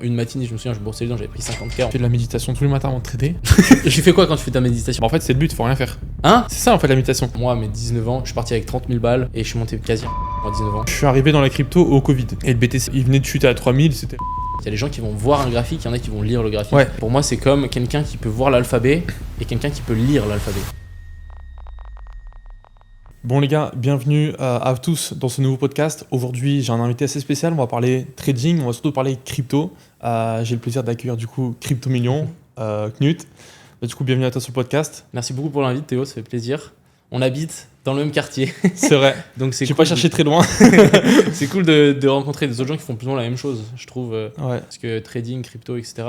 une matinée, je me souviens, je brossais les dents, j'avais pris 50K. Tu fais de la méditation tous les matins avant de trader. J'ai fait quoi quand tu fais ta méditation? En fait, c'est le but, faut rien faire. Hein? C'est ça en fait la méditation. Moi, à mes 19 ans, je suis parti avec 30 000 balles et je suis monté quasi à 19 ans. Je suis arrivé dans la crypto au Covid. Et le BTC, il venait de chuter à 3000, c'était... Il y a des gens qui vont voir un graphique, il y en a qui vont lire le graphique. Ouais. Pour moi, c'est comme quelqu'un qui peut voir l'alphabet et quelqu'un qui peut lire l'alphabet. Bon les gars, bienvenue à tous dans ce nouveau podcast. Aujourd'hui, j'ai un invité assez spécial, on va parler trading, on va surtout parler crypto. J'ai le plaisir d'accueillir du coup Crypto Million, Knut. Du coup, bienvenue à toi sur le podcast. Merci beaucoup pour l'invite Théo, ça fait plaisir. On habite dans le même quartier. C'est vrai. Donc c'est J'ai cool pas cherché très loin. C'est cool de rencontrer des autres gens qui font plus ou moins la même chose, je trouve. Ouais. Parce que trading, crypto, etc.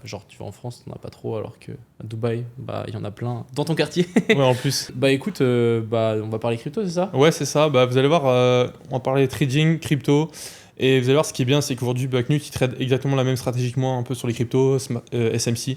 Genre tu vas en France, t'en as pas trop, alors que à Dubaï, bah il y en a plein dans ton quartier. Ouais, en plus. Bah écoute, on va parler crypto, c'est ça? Ouais, c'est ça. Bah, vous allez voir, on va parler trading, crypto. Et vous allez voir, ce qui est bien, c'est qu'aujourd'hui, Knut, il trade exactement la même stratégie que moi, un peu sur les cryptos, SMC.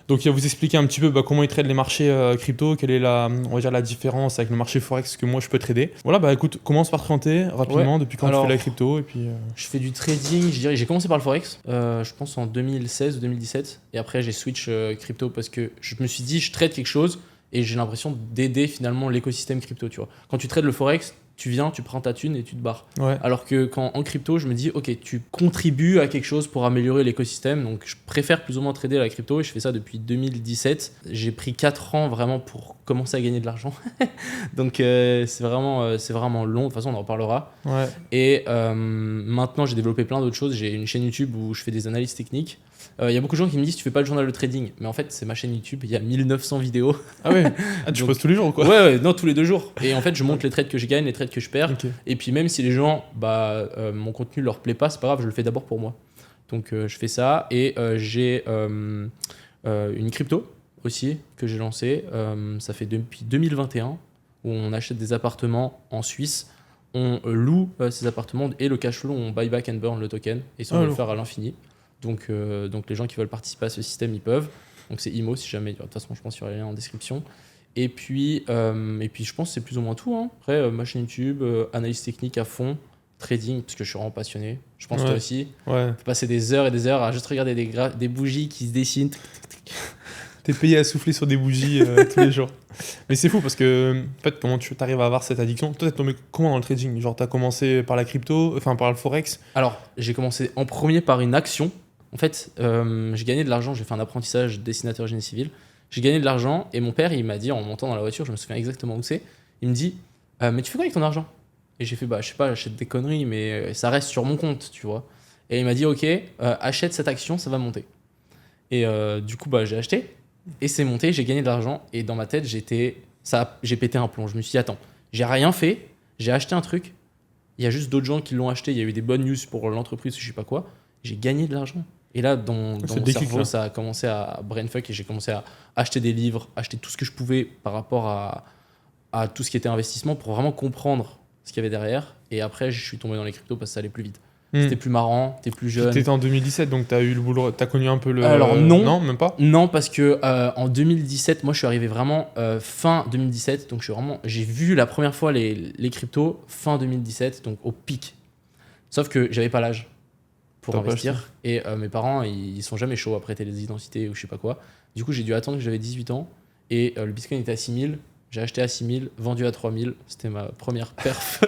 Donc, il va vous expliquer un petit peu comment il trade les marchés crypto, quelle est on va dire, la différence avec le marché Forex que moi, je peux trader. Voilà, écoute, commence par te présenter rapidement, depuis quand tu fais la crypto. Et puis, Je fais du trading, je dirais, j'ai commencé par le Forex, je pense en 2016 ou 2017. Et après, j'ai switch crypto parce que je me suis dit, je trade quelque chose et j'ai l'impression d'aider finalement l'écosystème crypto, tu vois. Quand tu trades le Forex, tu viens, tu prends ta thune et tu te barres. Ouais. Alors que quand en crypto, je me dis, ok, tu contribues à quelque chose pour améliorer l'écosystème. Donc, je préfère plus ou moins trader la crypto et je fais ça depuis 2017. J'ai pris 4 ans vraiment pour commencer à gagner de l'argent. Donc, c'est vraiment long. De toute façon, on en reparlera. Ouais. Et maintenant, j'ai développé plein d'autres choses. J'ai une chaîne YouTube où je fais des analyses techniques. Il y a beaucoup de gens qui me disent, tu fais pas le journal de trading. Mais en fait, c'est ma chaîne YouTube. Il y a 1900 vidéos. Ah ouais. Ah, tu poses tous les jours ou quoi? Ouais, non, tous les 2 jours. Et en fait, je montre les trades que je gagne, les trades que je perds. Okay. Et puis même si les gens, mon contenu leur plaît pas, c'est pas grave, je le fais d'abord pour moi. Donc je fais ça. Et j'ai une crypto aussi que j'ai lancée. Ça fait depuis 2021 où on achète des appartements en Suisse. On loue ces appartements et le cash flow, on buy back and burn le token. Et ça, on va le faire à l'infini. Donc les gens qui veulent participer à ce système, ils peuvent. Donc c'est IMO si jamais. De toute façon, je pense qu'il y aura les liens en description. Et puis je pense que c'est plus ou moins tout. Hein. Après, ma chaîne YouTube, analyse technique à fond, trading, parce que je suis vraiment passionné. Je pense que toi aussi. Ouais. Tu peux passer des heures et des heures à juste regarder des bougies qui se dessinent. T'es payé à souffler sur des bougies tous les jours. Mais c'est fou parce que, en fait, comment tu arrives à avoir cette addiction? Toi, t'es tombé comment dans le trading? Genre, t'as commencé par la crypto, enfin par le Forex? Alors, j'ai commencé en premier par une action. En fait, j'ai gagné de l'argent, j'ai fait un apprentissage dessinateur génie civil. J'ai gagné de l'argent et mon père, il m'a dit en montant dans la voiture, je me souviens exactement où c'est, il me dit mais tu fais quoi avec ton argent? Et j'ai fait je sais pas, j'achète des conneries, mais ça reste sur mon compte, tu vois. Et il m'a dit ok, achète cette action, ça va monter. Et du coup, j'ai acheté et c'est monté, j'ai gagné de l'argent et dans ma tête, j'ai pété un plomb. Je me suis dit attends, j'ai rien fait, j'ai acheté un truc, il y a juste d'autres gens qui l'ont acheté, il y a eu des bonnes news pour l'entreprise, je sais pas quoi, j'ai gagné de l'argent. Et là, dans mon cerveau, ça a commencé à brainfuck et j'ai commencé à acheter des livres, acheter tout ce que je pouvais par rapport à tout ce qui était investissement pour vraiment comprendre ce qu'il y avait derrière. Et après, je suis tombé dans les cryptos parce que ça allait plus vite. C'était plus marrant, t'es plus jeune. T'étais en 2017, donc t'as eu le boulot, t'as connu un peu le... Alors non. Non, même pas? Non, parce que en 2017, moi je suis arrivé vraiment fin 2017, donc j'ai vu la première fois les cryptos fin 2017, donc au pic. Sauf que j'avais pas l'âge pour investir et mes parents ils sont jamais chauds à prêter les identités ou je sais pas quoi. Du coup j'ai dû attendre que j'avais 18 ans et le Bitcoin était à 6000, j'ai acheté à 6000, vendu à 3000, c'était ma première perf.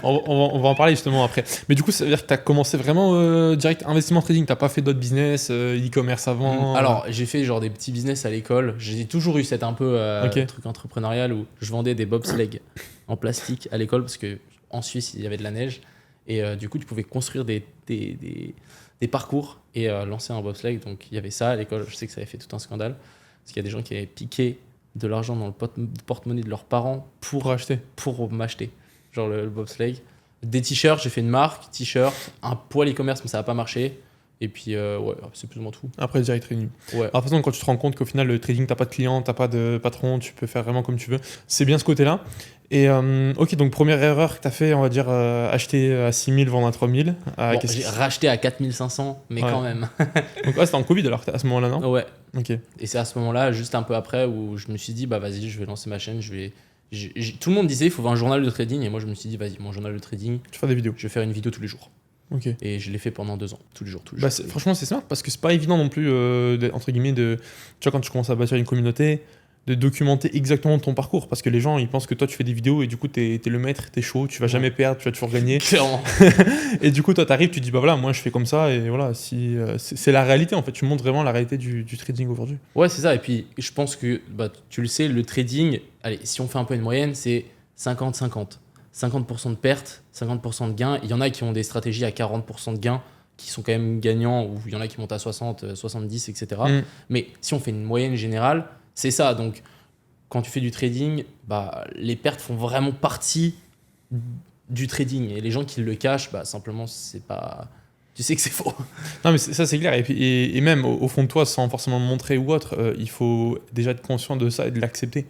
on va en parler justement après. Mais du coup ça veut dire que t'as commencé vraiment direct investissement trading, t'as pas fait d'autres business, e-commerce avant? Alors j'ai fait genre des petits business à l'école, j'ai toujours eu cette un peu truc entrepreneurial où je vendais des bobsleighs en plastique à l'école parce que en Suisse il y avait de la neige. Et du coup, tu pouvais construire des parcours et lancer un bobsleigh. Donc, il y avait ça à l'école. Je sais que ça avait fait tout un scandale. Parce qu'il y a des gens qui avaient piqué de l'argent dans le porte-monnaie de leurs parents pour m'acheter. Genre le bobsleigh. Des t-shirts, j'ai fait une marque, t-shirt, un poil e-commerce, mais ça n'a pas marché. Et puis, c'est plus ou moins tout. Après, direct trading. Ouais. Alors, de toute façon, quand tu te rends compte qu'au final, le trading, t'as pas de client, t'as pas de patron, tu peux faire vraiment comme tu veux. C'est bien ce côté-là. Et ok, donc première erreur que t'as fait, on va dire, acheter à 6000, vendre à 3000. J'ai racheté à 4500, mais quand même. Donc, c'était en Covid alors, à ce moment-là, non? Ouais. Ok. Et c'est à ce moment-là, juste un peu après, où je me suis dit, vas-y, je vais lancer ma chaîne, tout le monde disait il faut faire un journal de trading et moi je me suis dit vas-y mon journal de trading tu fais des vidéos, je vais faire une vidéo tous les jours Ok. Et je l'ai fait pendant 2 ans, tous les jours. Bah, franchement, c'est smart parce que c'est pas évident non plus, entre guillemets, tu vois, quand tu commences à bâtir une communauté, de documenter exactement ton parcours. Parce que les gens, ils pensent que toi, tu fais des vidéos et du coup, t'es le maître, t'es chaud, tu vas jamais perdre, tu vas toujours gagner. Clairement. Et du coup, toi, t'arrives, tu dis, bah voilà, moi, je fais comme ça. Et voilà, c'est la réalité, en fait. Tu montres vraiment la réalité du trading aujourd'hui. Ouais, c'est ça. Et puis, je pense que, bah, tu le sais, le trading, allez, si on fait un peu une moyenne, c'est 50-50. 50% de pertes, 50% de gains. Il y en a qui ont des stratégies à 40% de gains qui sont quand même gagnants, ou il y en a qui montent à 60, 70, etc. Mais si on fait une moyenne générale, c'est ça. Donc, quand tu fais du trading, bah, les pertes font vraiment partie du trading. Et les gens qui le cachent, bah, simplement, c'est pas... Tu sais que c'est faux. Non, mais ça, c'est clair. Et même au fond de toi, sans forcément le montrer ou autre, il faut déjà être conscient de ça et de l'accepter.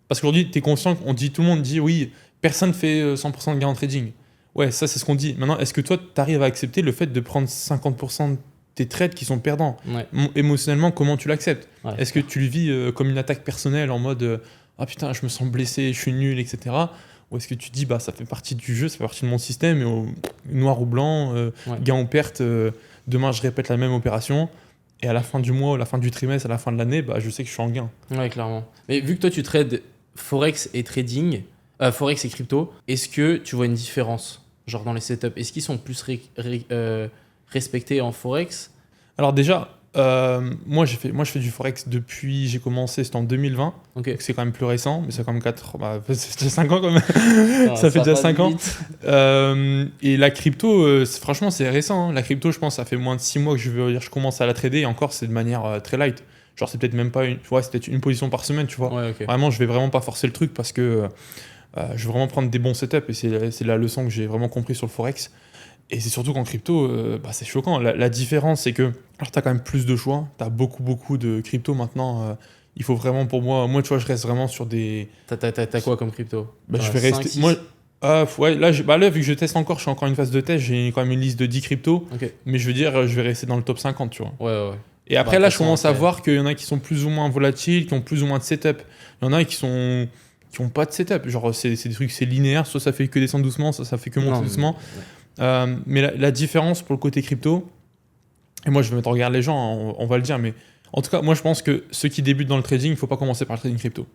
Parce qu'aujourd'hui, tu es conscient tout le monde dit oui, personne ne fait 100% de gain en trading. Ouais, ça, c'est ce qu'on dit. Maintenant, est-ce que toi, tu arrives à accepter le fait de prendre 50% de tes trades qui sont perdants? Ouais. Émotionnellement, comment tu l'acceptes? Ouais, Est-ce que tu le vis comme une attaque personnelle en mode ah putain, je me sens blessé, je suis nul, etc. Ou est-ce que tu dis bah ça fait partie du jeu, ça fait partie de mon système, et noir ou blanc, gain ou perte, demain je répète la même opération, et à la fin du mois, à la fin du trimestre, à la fin de l'année, bah, je sais que je suis en gain. Ouais, clairement. Mais vu que toi, tu trades Forex et trading, Forex et crypto, est-ce que tu vois une différence? Genre dans les setups, est-ce qu'ils sont plus respectés en Forex? Alors déjà, moi je fais du Forex depuis, j'ai commencé, c'était en 2020, Ok. donc c'est quand même plus récent, mais c'est quand même c'est déjà 5 ans quand même. Ah, Ça fait déjà passe 5 ans. vite. Et la crypto, franchement, c'est récent. Hein. La crypto, je pense, ça fait moins de 6 mois que je commence à la trader, et encore, c'est de manière très light. Genre, c'est peut-être même pas une, tu vois, c'est peut-être une position par semaine, tu vois. Ouais, ok. Vraiment, je vais vraiment pas forcer le truc parce que je veux vraiment prendre des bons setups, et c'est la leçon que j'ai vraiment compris sur le Forex. Et c'est surtout qu'en crypto, bah, c'est choquant. La différence, c'est que alors, tu as quand même plus de choix. Tu as beaucoup de crypto maintenant. Il faut vraiment, pour moi, tu vois, je reste vraiment sur des. T'as quoi comme crypto? Bah, je T'en vais as 5, rester. 6? Moi, ouais, là, vu que je teste encore, je suis encore en une phase de test, j'ai quand même une liste de 10 cryptos. Ok. Mais je veux dire, je vais rester dans le top 50, tu vois. Ouais. Et après, Bah, de là, toute je façon, commence à après- voir qu'il y en a qui sont plus ou moins volatiles, qui ont plus ou moins de setup. Il y en a qui ont pas de setup. Genre, c'est des trucs, c'est linéaire. Soit ça fait que descendre doucement, soit ça fait que monter Non, doucement. ouais. Mais la différence pour le côté crypto, et moi je vais mettre en regard les gens, hein, on va le dire, mais en tout cas, moi je pense que ceux qui débutent dans le trading, il ne faut pas commencer par le trading crypto.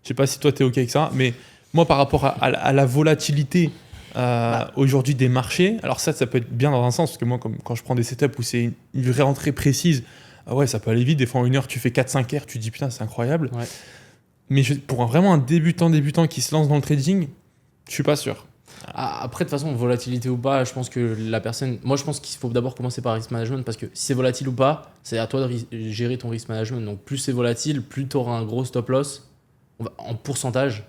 Je sais pas si toi tu es OK avec ça, mais moi par rapport à la volatilité aujourd'hui des marchés, alors ça peut être bien dans un sens, parce que moi quand je prends des setups où c'est une vraie rentrée précise, ouais, ça peut aller vite. Des fois en une heure, tu fais 4-5 R, tu te dis putain, c'est incroyable. Ouais. Mais pour vraiment un débutant qui se lance dans le trading, je suis pas sûr. Après, de toute façon, volatilité ou pas, je pense que la personne. Moi, je pense qu'il faut d'abord commencer par risk management parce que si c'est volatile ou pas, c'est à toi de gérer ton risk management. Donc, plus c'est volatile, plus tu auras un gros stop loss en pourcentage.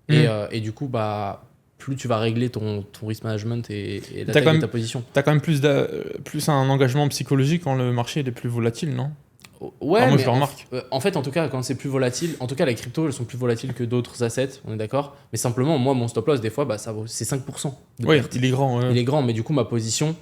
Et du coup, bah, plus tu vas régler ton risk management et la taille de ta position. T'as quand même plus un engagement psychologique quand le marché est plus volatile, non? Ouais, moi, mais je le remarque. en fait, en tout cas, quand c'est plus volatile, en tout cas, les cryptos, elles sont plus volatiles que d'autres assets, on est d'accord. Mais simplement, moi, mon stop loss, des fois, bah, c'est 5% de Oui, perte. il est grand. Ouais. Il est grand, mais du coup, ma position,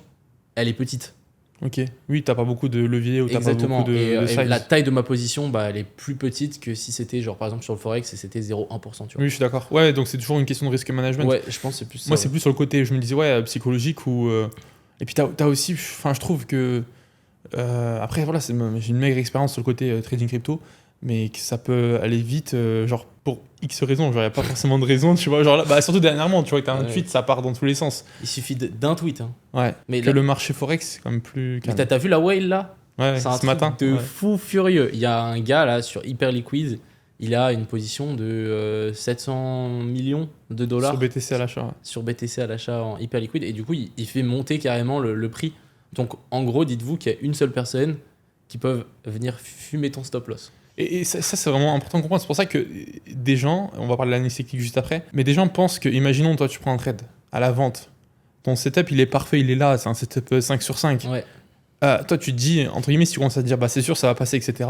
elle est petite. Ok. Oui, t'as pas beaucoup de levier ou t'as pas Exactement. beaucoup de Et size. la taille de ma position, bah, elle est plus petite que si c'était, genre, par exemple, sur le Forex, et c'était 0,1%. Tu vois. Oui, je suis d'accord. Ouais, donc c'est toujours une question de risque management. Ouais, je pense que c'est plus ça. Moi, ouais. c'est plus sur le côté, je me disais, ouais, psychologique ou. Et puis, t'as aussi, enfin, je trouve que. Après, voilà, j'ai une maigre expérience sur le côté trading crypto, mais que ça peut aller vite, genre pour X raisons. Genre, y a pas forcément de raison, tu vois. Genre, là, bah, surtout dernièrement, tu vois, que t'as un Ouais. tweet, ça part dans tous les sens. Il suffit d'un tweet. Hein. Ouais. Mais Que là- le marché Forex, c'est quand même plus Mais calme. t'as vu la whale là? Ouais, C'est un ce truc matin. de Ouais. fou furieux. Il y a un gars là sur Hyperliquid, il a une position de 700 millions de dollars Sur BTC à l'achat. Ouais. sur BTC à l'achat en Hyperliquid et du coup il fait monter carrément le prix. Donc en gros, dites-vous qu'il y a une seule personne qui peut venir fumer ton stop loss. Et ça, c'est vraiment important de comprendre. C'est pour ça que des gens, on va parler de l'analyse technique juste après, mais des gens pensent que, imaginons, toi, tu prends un trade à la vente. Ton setup, il est parfait, il est là, c'est un setup 5 sur 5. Ouais. Toi, tu te dis, entre guillemets, si tu commences à te dire, bah, c'est sûr, ça va passer, etc.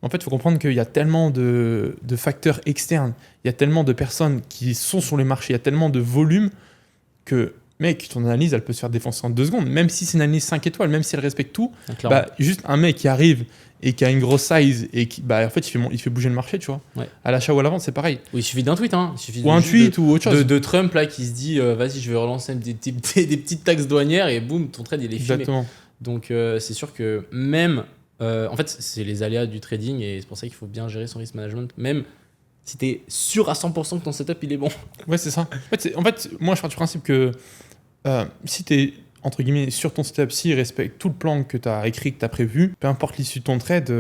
En fait, il faut comprendre qu'il y a tellement de facteurs externes, il y a tellement de personnes qui sont sur les marchés, il y a tellement de volume que mec, ton analyse, elle peut se faire défoncer en 2 secondes. Même si c'est une analyse 5 étoiles, même si elle respecte tout, Clairement. juste un mec qui arrive et qui a une grosse size et qui, en fait, il fait bouger le marché, tu vois. Ouais. À l'achat ou à la vente, c'est pareil. Oui, il suffit d'un tweet, hein. Il suffit Ou un juste tweet ou autre chose. de Trump là qui se dit vas-y, je vais relancer des petites taxes douanières et boum, ton trade il est filmé. Exactement. Donc c'est sûr que même en fait c'est les aléas du trading et c'est pour ça qu'il faut bien gérer son risk management. Même si t'es sûr à 100% que ton setup il est bon. Ouais, c'est ça. En fait, moi, je pars du principe que si t'es entre guillemets sur ton setup, s'il respecte tout le plan que tu as écrit, que tu as prévu, peu importe l'issue de ton trade,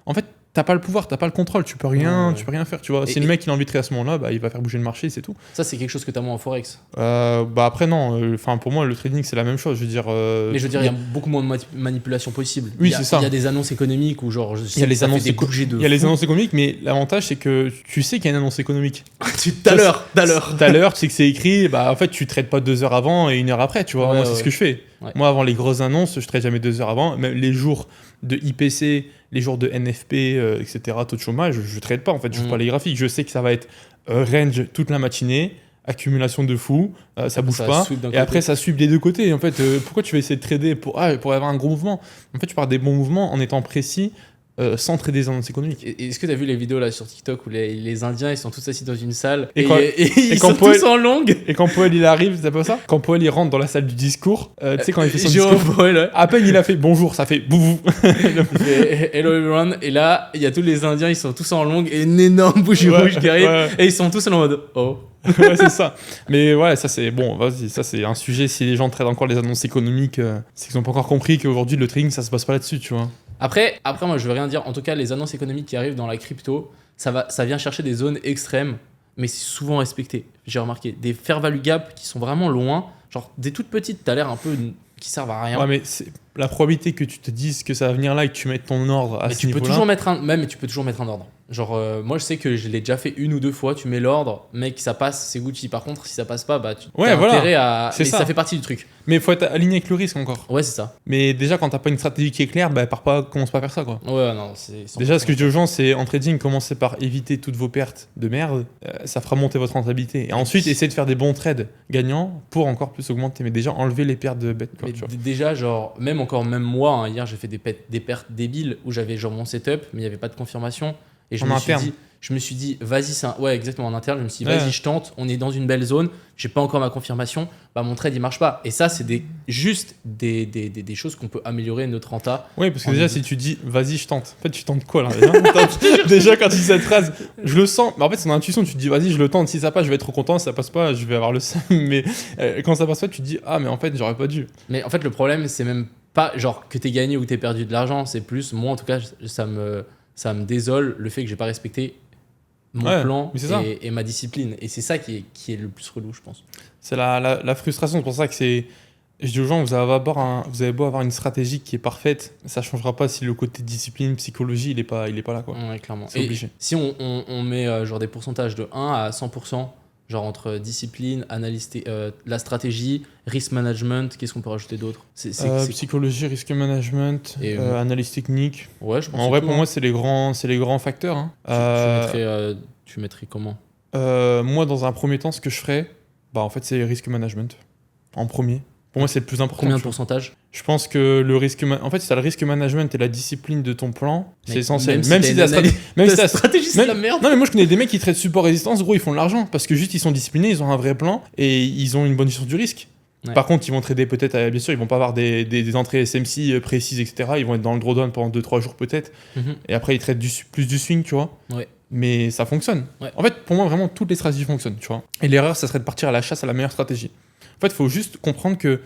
en fait, t'as pas le pouvoir, t'as pas le contrôle, tu peux rien faire, tu vois. Si le mec il a envie de trader à ce moment-là, il va faire bouger le marché, c'est tout. Ça c'est quelque chose que t'as moins en forex. Après non, pour moi le trading c'est la même chose, je veux dire. Mais je veux dire, il y a beaucoup moins de manipulation possible. Oui, c'est ça. Il y a des annonces économiques où genre il y a les annonces il y a les annonces économiques, mais l'avantage c'est que tu sais qu'il y a une annonce économique. Tout à l'heure, tu sais que c'est écrit, en fait tu trades pas 2 heures avant et 1 heure après, tu vois. Moi c'est ce que je fais. Ouais. Moi avant les grosses annonces, je trade jamais 2 heures avant, même les jours de IPC, les jours de NFP, etc., taux de chômage, je trade pas en fait, je vois pas les graphiques, je sais que ça va être range toute la matinée, accumulation de fou, ça bouge pas, et après ça suit des deux côtés. En fait, pourquoi tu vas essayer de trader pour avoir un gros mouvement? En fait, tu pars des bons mouvements en étant précis, sans trader des annonces économiques. Est-ce que tu as vu les vidéos là sur TikTok où les Indiens ils sont tous assis dans une salle et ils sont tous en longue? Et quand Powell il arrive, c'est pas ça? Quand Powell il rentre dans la salle du discours, tu sais quand il fait son discours, Powell, à peine il a fait bonjour, ça fait boubou. Il fait hello everyone, et là il y a tous les Indiens, ils sont tous en longue et une énorme bougie rouge qui arrive et ils sont tous en mode oh. Ouais, c'est ça. Mais ouais, ça c'est bon, vas-y, ça c'est un sujet. Si les gens traitent encore les annonces économiques, c'est qu'ils n'ont pas encore compris qu'aujourd'hui le trading ça se passe pas là-dessus, tu vois. Après moi je veux rien dire. En tout cas, les annonces économiques qui arrivent dans la crypto, ça vient chercher des zones extrêmes, mais c'est souvent respecté. J'ai remarqué des fair value gap qui sont vraiment loin, genre des toutes petites. T'as l'air un peu qui servent à rien. Ouais, mais c'est la probabilité que tu te dises que ça va venir là et que tu mettes ton ordre à ce niveau-là. Tu peux toujours mettre un ordre. Genre, moi je sais que je l'ai déjà fait 1 ou 2 fois. Tu mets l'ordre, mec, ça passe, c'est Gucci. Par contre, si ça passe pas, tu as intérêt à. Mais ça fait partie du truc. Mais il faut être aligné avec le risque encore. Ouais, c'est ça. Mais déjà, quand t'as pas une stratégie qui est claire, commence pas à faire ça, quoi. Ouais, non, déjà, ce que je dis aux gens, c'est en trading, commencez par éviter toutes vos pertes de merde. Ça fera monter votre rentabilité. Et ensuite, essayez de faire des bons trades gagnants pour encore plus augmenter. Mais déjà, enlever les pertes de bêtes. Mais déjà, genre, même moi, hein, hier, j'ai fait des pertes débiles où j'avais genre mon setup, mais il n'y avait pas de confirmation. Et je me suis dit, vas-y, ouais, exactement, en interne, je me suis dit, vas-y, je tente, on est dans une belle zone, j'ai pas encore ma confirmation, mon trade il marche pas. Et ça, c'est juste des choses qu'on peut améliorer notre renta. Oui, parce que déjà, si tu dis, vas-y, je tente, en fait, tu tentes quoi là? Déjà, quand tu dis cette phrase, je le sens, mais en fait, c'est ton intuition, tu te dis, vas-y, je le tente, si ça passe, je vais être trop content, si ça passe pas, je vais avoir le seum, mais quand ça passe pas, tu te dis, ah, mais en fait, j'aurais pas dû. Mais en fait, le problème, c'est même pas genre que t'aies gagné ou que t'aies perdu de l'argent, c'est plus, moi en tout cas, ça me désole le fait que j'ai pas respecté mon plan et ma discipline. Et c'est ça qui est le plus relou, je pense. C'est la frustration. C'est pour ça que c'est... Je dis aux gens, vous avez beau avoir une stratégie qui est parfaite, ça changera pas si le côté discipline, psychologie, il est pas là, quoi. Ouais, clairement. C'est obligé. Si on met genre des pourcentages de 1 à 100%, genre entre discipline, analyse, la stratégie, risk management, qu'est-ce qu'on peut rajouter d'autre? Psychologie, risk management, analyse technique. Ouais, je pense. En vrai, pour moi, c'est les grands facteurs. Hein. Tu mettrais comment? Moi, dans un premier temps, ce que je ferais, en fait, c'est risk management. En premier. Pour moi, c'est le plus important. Combien de pourcentage? Je pense que le risque... En fait, si tu as le risk management et la discipline de ton plan, c'est essentiel. Même si la stratégie, c'est la merde. Non, mais moi, je connais des mecs qui traitent support résistance, gros, ils font de l'argent. Parce que juste, ils sont disciplinés, ils ont un vrai plan et ils ont une bonne gestion du risque. Ouais. Par contre, ils vont trader peut-être, bien sûr, ils vont pas avoir des entrées SMC précises, etc. Ils vont être dans le drawdown pendant 2-3 jours peut-être. Et après, ils traitent plus du swing, tu vois. Ouais. Mais ça fonctionne. Ouais. En fait, pour moi, vraiment, toutes les stratégies fonctionnent, tu vois. Et l'erreur, ça serait de partir à la chasse à la meilleure stratégie. En fait, il faut juste comprendre que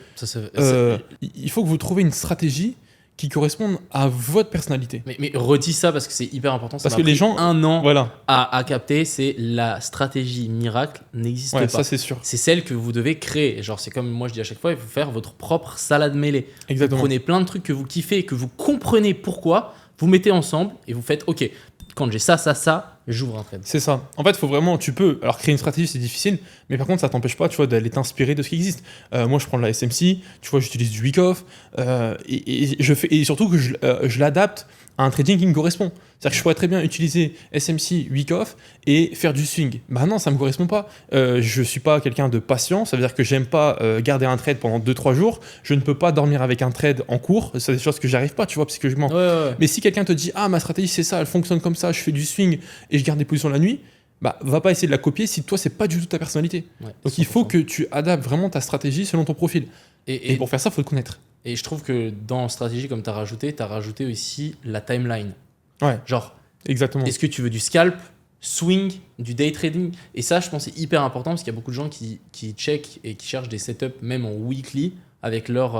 il faut que vous trouviez une stratégie qui corresponde à votre personnalité. Mais redis ça parce que c'est hyper important. Parce que les gens, 1 an à capter, c'est la stratégie miracle n'existe pas. Ça c'est sûr. C'est celle que vous devez créer. Genre c'est comme moi je dis à chaque fois, il faut faire votre propre salade mêlée. Exactement. Vous prenez plein de trucs que vous kiffez, que vous comprenez pourquoi, vous mettez ensemble et vous faites OK. Quand j'ai ça, j'ouvre un trade. C'est ça. En fait, il faut vraiment, tu peux. Alors, créer une stratégie, c'est difficile, mais par contre, ça t'empêche pas, tu vois, d'aller t'inspirer de ce qui existe. Moi, je prends de la SMC, tu vois, j'utilise du week-off, et surtout que je l'adapte à un trading qui me correspond. C'est-à-dire que je pourrais très bien utiliser SMC, week off et faire du swing. Bah non, ça me correspond pas. Je suis pas quelqu'un de patient, ça veut dire que j'aime pas garder un trade pendant 2-3 jours. Je ne peux pas dormir avec un trade en cours. C'est des choses que j'arrive pas, tu vois, psychologiquement. Ouais. Mais si quelqu'un te dit, ah, ma stratégie c'est ça, elle fonctionne comme ça, je fais du swing et je garde des positions la nuit, bah va pas essayer de la copier si toi c'est pas du tout ta personnalité. Ouais, Donc il faut 100%. que tu adaptes vraiment ta stratégie selon ton profil. Et pour faire ça, il faut te connaître. Et je trouve que dans stratégie, comme tu as rajouté aussi la timeline. Ouais, Genre, exactement. est-ce que tu veux du scalp, swing, du day trading? Et ça, je pense, c'est hyper important parce qu'il y a beaucoup de gens qui check et qui cherchent des setups, même en weekly, avec comment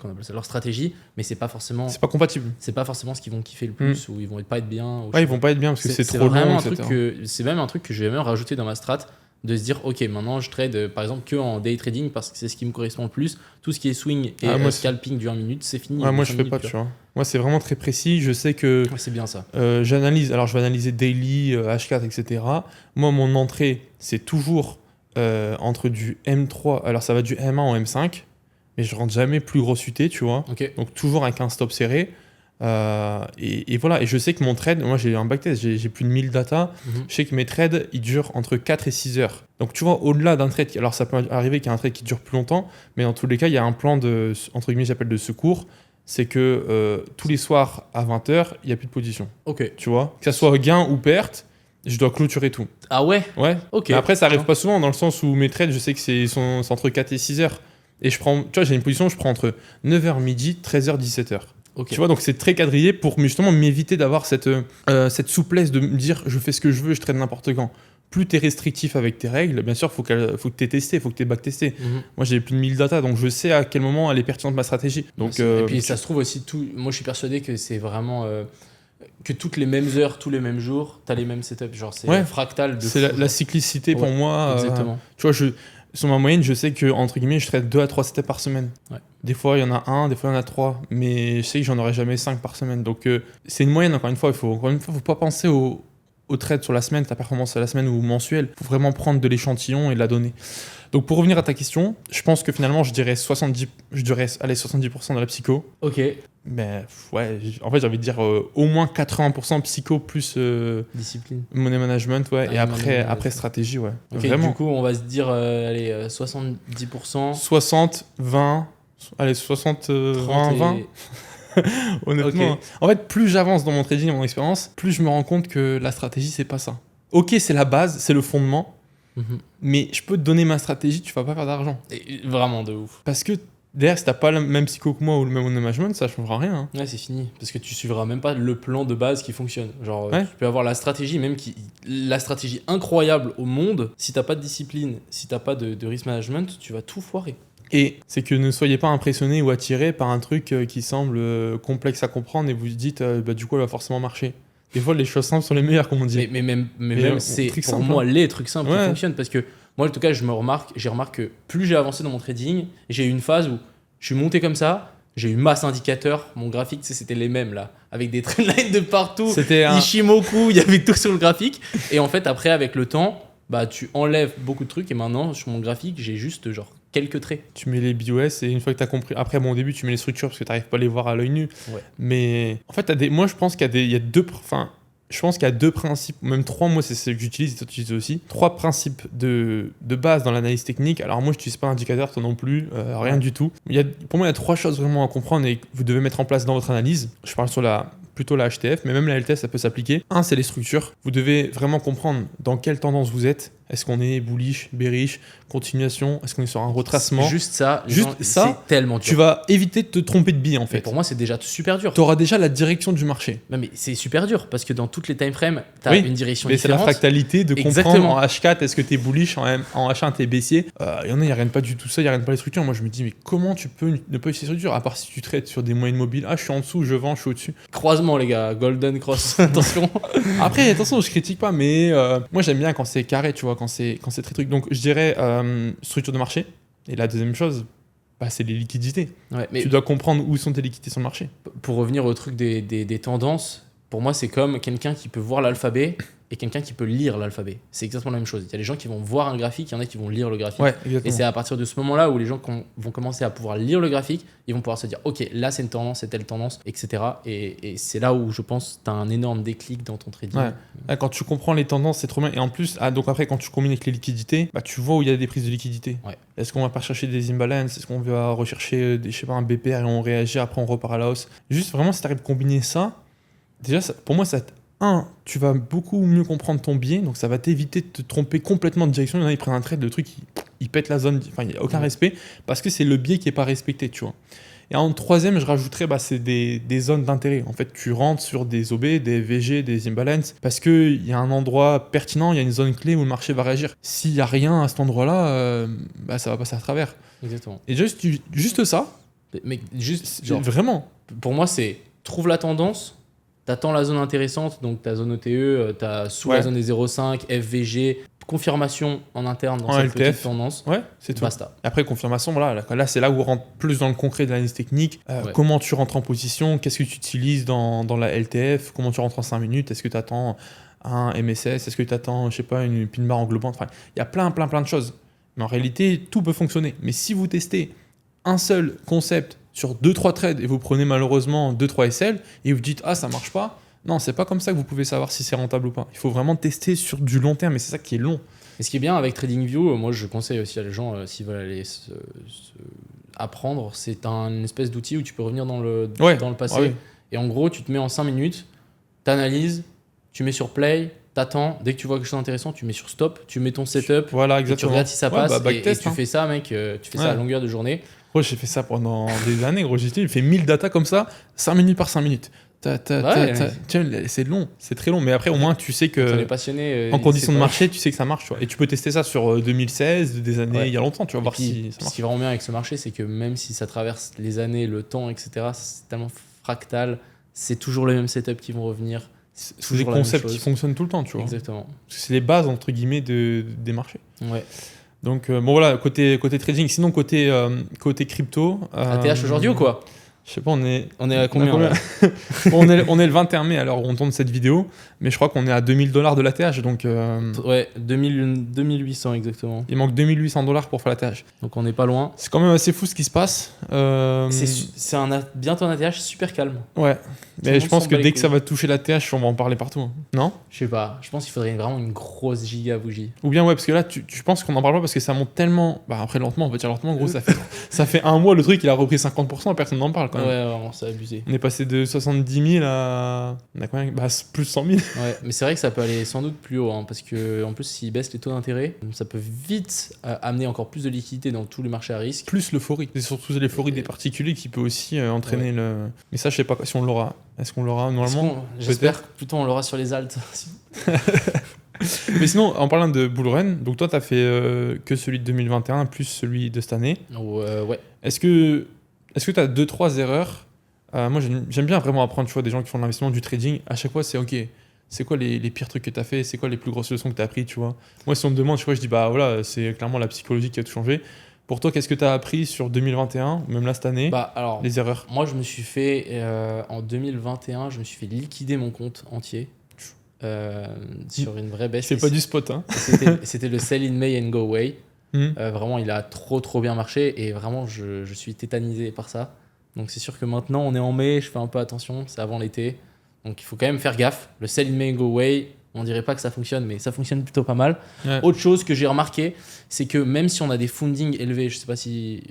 on appelle ça, leur stratégie, mais c'est pas forcément C'est pas compatible. ce qu'ils vont kiffer le plus, ou ils vont pas être bien. Ouais, ils vont pas être bien parce que c'est trop vraiment long, un truc etc. c'est même un truc que je vais même rajouter dans ma strat, de se dire, ok, maintenant je trade par exemple que en day trading parce que c'est ce qui me correspond le plus. Tout ce qui est swing et moi, scalping du 1 minute, c'est fini. Ouais, moi, en je 5 fais minutes, pas, tu vois. Moi, c'est vraiment très précis. Je sais que Ouais, c'est bien ça. j'analyse. Alors, je vais analyser daily, H4, etc. Moi, mon entrée, c'est toujours entre du M3. Alors, ça va du M1 au M5, mais je rentre jamais plus gros UT, tu vois. Ok. Donc, toujours avec un stop serré. Et voilà. Et je sais que mon trade, moi, j'ai un backtest, j'ai plus de 1000 data. Mhm. Je sais que mes trades, ils durent entre 4 et 6 heures. Donc, tu vois, au-delà d'un trade, alors ça peut arriver qu'il y ait un trade qui dure plus longtemps, mais dans tous les cas, il y a un plan de, entre guillemets, j'appelle de secours. C'est que tous les soirs à 20h, il n'y a plus de position. Ok. Tu vois, que ça soit gain ou perte, je dois clôturer tout. Ah ouais. Ouais. Ok. Mais après, ça arrive pas souvent dans le sens où mes trades, je sais que c'est entre 4 et 6 heures. Et je prends, tu vois, j'ai une position, je prends entre 9h midi, 13h, 17h. Ok. Tu vois, donc c'est très quadrillé pour justement m'éviter d'avoir cette souplesse de me dire je fais ce que je veux, je trade n'importe quand. Plus tu es restrictif avec tes règles, bien sûr, faut que tu aies testé, faut que tu aies backtesté. Mhm. Moi, j'ai plus de 1000 data, donc je sais à quel moment elle est pertinente ma stratégie. Donc, Et puis ça se trouve aussi tout. Moi, je suis persuadé que c'est vraiment que toutes les mêmes heures, tous les mêmes jours, t'as les mêmes setups. Genre c'est Ouais. fractal de. c'est fou, la cyclicité pour Ouais, moi. Exactement. Tu vois, sur ma moyenne, je sais que entre guillemets, je trade 2 à 3 setups par semaine. Ouais. Des fois, il y en a un, des fois, il y en a 3. Mais je sais que j'en aurai jamais 5 par semaine. Donc, c'est une moyenne, encore une fois. Faut pas penser au trade sur la semaine, ta performance à la semaine ou mensuelle. Il faut vraiment prendre de l'échantillon et la donner. Donc, pour revenir à ta question, je pense que finalement, je dirais 70% de la psycho. Ok. Mais ouais, en fait, j'ai envie de dire au moins 80% psycho plus Discipline. money management, ouais. Ah, Et money après stratégie, ouais. Ok. Vraiment. Du coup, on va se dire allez 70%. 60, 20, allez, 60, 20, 30 20. Honnêtement. Ok. En fait, plus j'avance dans mon trading et mon expérience, plus je me rends compte que la stratégie, c'est pas ça. Ok, c'est la base, c'est le fondement, Mhm. mais je peux te donner ma stratégie, tu vas pas faire d'argent. Et vraiment de ouf. Parce que derrière, si t'as pas le même psycho que moi ou le même money management, ça changera rien. Hein. Ouais, c'est fini. Parce que tu suivras même pas le plan de base qui fonctionne. Genre, Ouais. tu peux avoir la stratégie, la stratégie incroyable au monde. Si t'as pas de discipline, si t'as pas de risk management, tu vas tout foirer. Et c'est que ne soyez pas impressionné ou attiré par un truc qui semble complexe à comprendre et vous vous dites, bah, du coup, elle va forcément marcher. Des fois, les choses simples sont les meilleures, comme on dit. Mais même on- c'est truc pour simple, moi hein. les trucs simples qui Ouais. fonctionnent. Parce que moi, en tout cas, j'ai remarqué que plus j'ai avancé dans mon trading, j'ai eu une phase où je suis monté comme ça. J'ai eu masse indicateur, mon graphique, tu sais, c'était les mêmes là, avec des trendlines de partout. C'était un... Ishimoku, il y avait tout sur le graphique. Et en fait, après, avec le temps, bah, tu enlèves beaucoup de trucs. Et maintenant, sur mon graphique, j'ai juste genre quelques traits. Tu mets les BOS et une fois que tu as compris, après bon, au début tu mets les structures parce que tu n'arrives pas à les voir à l'œil nu. Ouais. Mais en fait, moi je pense qu'il y a deux, enfin, je pense qu'il y a deux principes, même trois, moi c'est ce que j'utilise et toi tu utilises aussi. Trois principes de base dans l'analyse technique. Alors moi je n'utilise pas d'indicateur, toi non plus, rien du tout. Pour moi il y a trois choses vraiment à comprendre et que vous devez mettre en place dans votre analyse. Je parle sur plutôt la HTF, mais même la LTS ça peut s'appliquer. Un, c'est les structures. Vous devez vraiment comprendre dans quelle tendance vous êtes. Est-ce qu'on est bullish, bearish, continuation? Est-ce qu'on est sur un retracement? Juste ça, Juste ça, c'est tellement dur. Tu vas éviter de te tromper de bille en Mais fait. pour moi, c'est déjà super dur. Tu auras déjà la direction du marché. Non, mais c'est super dur parce que dans toutes les time frames, tu as Oui, une direction Mais c'est la différente. fractalité de comprendre Exactement. en H4, est-ce que tu es bullish, en H1 tu es baissier. Il y en a, ils n'arrêtent pas du tout ça, ils n'arrêtent pas les structures. Moi je me dis, mais comment tu peux ne pas utiliser les structures à part si tu traites sur des moyennes mobiles? Ah, je suis en dessous, je vends, je suis au-dessus. Croisement, les gars, Golden Cross, attention. Après, attention, je critique pas, mais moi j'aime bien quand c'est carré, tu vois, quand c'est très truc. Donc je dirais structure de marché. Et la deuxième chose, bah, c'est les liquidités. Ouais, mais Tu dois comprendre où sont tes liquidités sur le marché. pour revenir au truc des tendances, pour moi, c'est comme quelqu'un qui peut voir l'alphabet et quelqu'un qui peut lire l'alphabet. C'est exactement la même chose. Il y a des gens qui vont voir un graphique, il y en a qui vont lire le graphique. Ouais, Et exactement. c'est à partir de ce moment-là où les gens vont commencer à pouvoir lire le graphique, ils vont pouvoir se dire, ok, là c'est une tendance, c'est telle tendance, etc. Et c'est là où je pense que tu as un énorme déclic dans ton trading. Ouais. Ah, quand tu comprends les tendances, c'est trop bien. Et en plus, donc après, quand tu combines avec les liquidités, bah, tu vois où il y a des prises de liquidité. Ouais. Est-ce qu'on va pas chercher des imbalances? Est-ce qu'on va rechercher je sais pas, un BPR et on réagit, après on repart à la hausse? Juste vraiment, si tu arrives à combiner ça, déjà, pour moi, tu vas beaucoup mieux comprendre ton biais, donc ça va t'éviter de te tromper complètement de direction. Il y en a, ils prennent un trade, le truc, il pète la zone, enfin, il n'y a aucun respect, parce que c'est le biais qui n'est pas respecté, tu vois. Et en troisième, je rajouterais, c'est des zones d'intérêt. En fait, tu rentres sur des OB, des VG, des imbalances, parce qu'il y a un endroit pertinent, il y a une zone clé où le marché va réagir. S'il n'y a rien à cet endroit-là, ça va passer à travers. Exactement. Et juste ça, Mais juste, genre, vraiment. pour moi, c'est trouve la tendance, t'attends la zone intéressante, donc ta zone ETE, t'as sous la zone des 0,5, FVG, confirmation en interne dans En cette LTF. petite tendance. Ouais, c'est tout. Basta. Après, confirmation, voilà, là c'est là où on rentre plus dans le concret de l'analyse technique. Comment tu rentres en position, qu'est-ce que tu utilises dans la LTF, comment tu rentres en 5 minutes, est-ce que tu attends un MSS, est-ce que tu attends, je sais pas, une pin bar englobante. Enfin, il y a plein de choses. Mais en réalité, tout peut fonctionner. Mais si vous testez un seul concept sur 2-3 trades et vous prenez malheureusement 2-3 SL et vous dites « Ah, ça marche pas », non, c'est pas comme ça que vous pouvez savoir si c'est rentable ou pas. Il faut vraiment tester sur du long terme et c'est ça qui est long. Et ce qui est bien avec TradingView, moi je conseille aussi à les gens, s'ils veulent aller apprendre, c'est un espèce d'outil où tu peux revenir dans le passé. Ouais. Et en gros, tu te mets en 5 minutes, t'analyses, tu mets sur play, t'attends, dès que tu vois quelque chose d'intéressant, tu mets sur stop, tu mets ton setup, Voilà, et tu exactement. regardes si ça passe, et backtest, tu fais ça, mec, tu fais ça à longueur de journée. Gros, j'ai fait ça pendant des années, gros. J'ai fait 1000 data comme ça, 5 minutes par 5 minutes. Tiens, c'est long, c'est très long. Mais après, au moins, tu sais Quand on est que passionné, en condition de marché, tu sais que ça marche. Tu vois. Et tu peux tester ça sur 2016, des années il y a longtemps. Tu vas voir si ça Ce marche. qui est vraiment bien avec ce marché, c'est que même si ça traverse les années, le temps, etc., c'est tellement fractal, c'est toujours les mêmes setups qui vont revenir. C'est des toujours la même concepts chose. qui fonctionnent tout le temps, tu vois. Exactement. Parce que c'est les bases, entre guillemets, des marchés. Ouais. Donc, bon, voilà, côté trading. Sinon, côté crypto. ATH aujourd'hui ou quoi? Je sais pas, on est à combien là on est le 21 mai, alors on tourne cette vidéo, mais je crois qu'on est à $2000 de l'ATH, donc Ouais, 2800 exactement. il manque $2800 pour faire l'ATH. Donc on n'est pas loin. C'est quand même assez fou ce qui se passe. C'est bientôt un ATH super calme. Ouais, le mais je monde pense s'en que bat les dès que ça couilles. va toucher l'ATH, on va en parler partout. Hein. Non? Je sais pas, je pense qu'il faudrait vraiment une grosse giga bougie. Ou bien ouais, parce que là, tu penses qu'on en parle pas parce que ça monte tellement... Bah après lentement, on va dire lentement, gros, ça fait un mois, le truc, il a repris 50%, personne n'en parle quand même. Ouais, vraiment, c'est abusé. On est passé de 70 000 à... On a combien? Bah plus 100 000. Ouais, mais c'est vrai que ça peut aller sans doute plus haut, hein, parce que en plus, s'ils baissent les taux d'intérêt, ça peut vite amener encore plus de liquidité dans tous les marchés à risque. Plus l'euphorie. C'est surtout l'euphorie des particuliers qui peut aussi entraîner le... Mais ça, je sais pas si on l'aura. Est-ce qu'on l'aura normalement? J'espère que plutôt on l'aura sur les alts. Mais sinon, en parlant de bull run, donc toi, tu as fait que celui de 2021 plus celui de cette année. Ouais. Est-ce que tu as 2-3 erreurs? Moi, j'aime bien vraiment apprendre, tu vois, des gens qui font de l'investissement, du trading. À chaque fois, c'est OK. C'est quoi les pires trucs que tu as fait? C'est quoi les plus grosses leçons que tu as appris, tu vois? Moi, si on me demande, je dis, bah voilà, c'est clairement la psychologie qui a tout changé. Pour toi, qu'est-ce que tu as appris sur 2021, même là cette année? Bah alors, les erreurs. moi je me suis fait, en 2021, je me suis fait liquider mon compte entier sur une vraie baisse. C'est pas du spot, hein? C'était le sell in May and go away. Hmm. Vraiment, il a trop bien marché et vraiment, je suis tétanisé par ça. Donc c'est sûr que maintenant, on est en mai, je fais un peu attention, c'est avant l'été. Donc il faut quand même faire gaffe. Le sell in May and go away, on dirait pas que ça fonctionne, mais ça fonctionne plutôt pas mal. Ouais. Autre chose que j'ai remarqué, c'est que même si on a des fundings élevés, je sais pas si...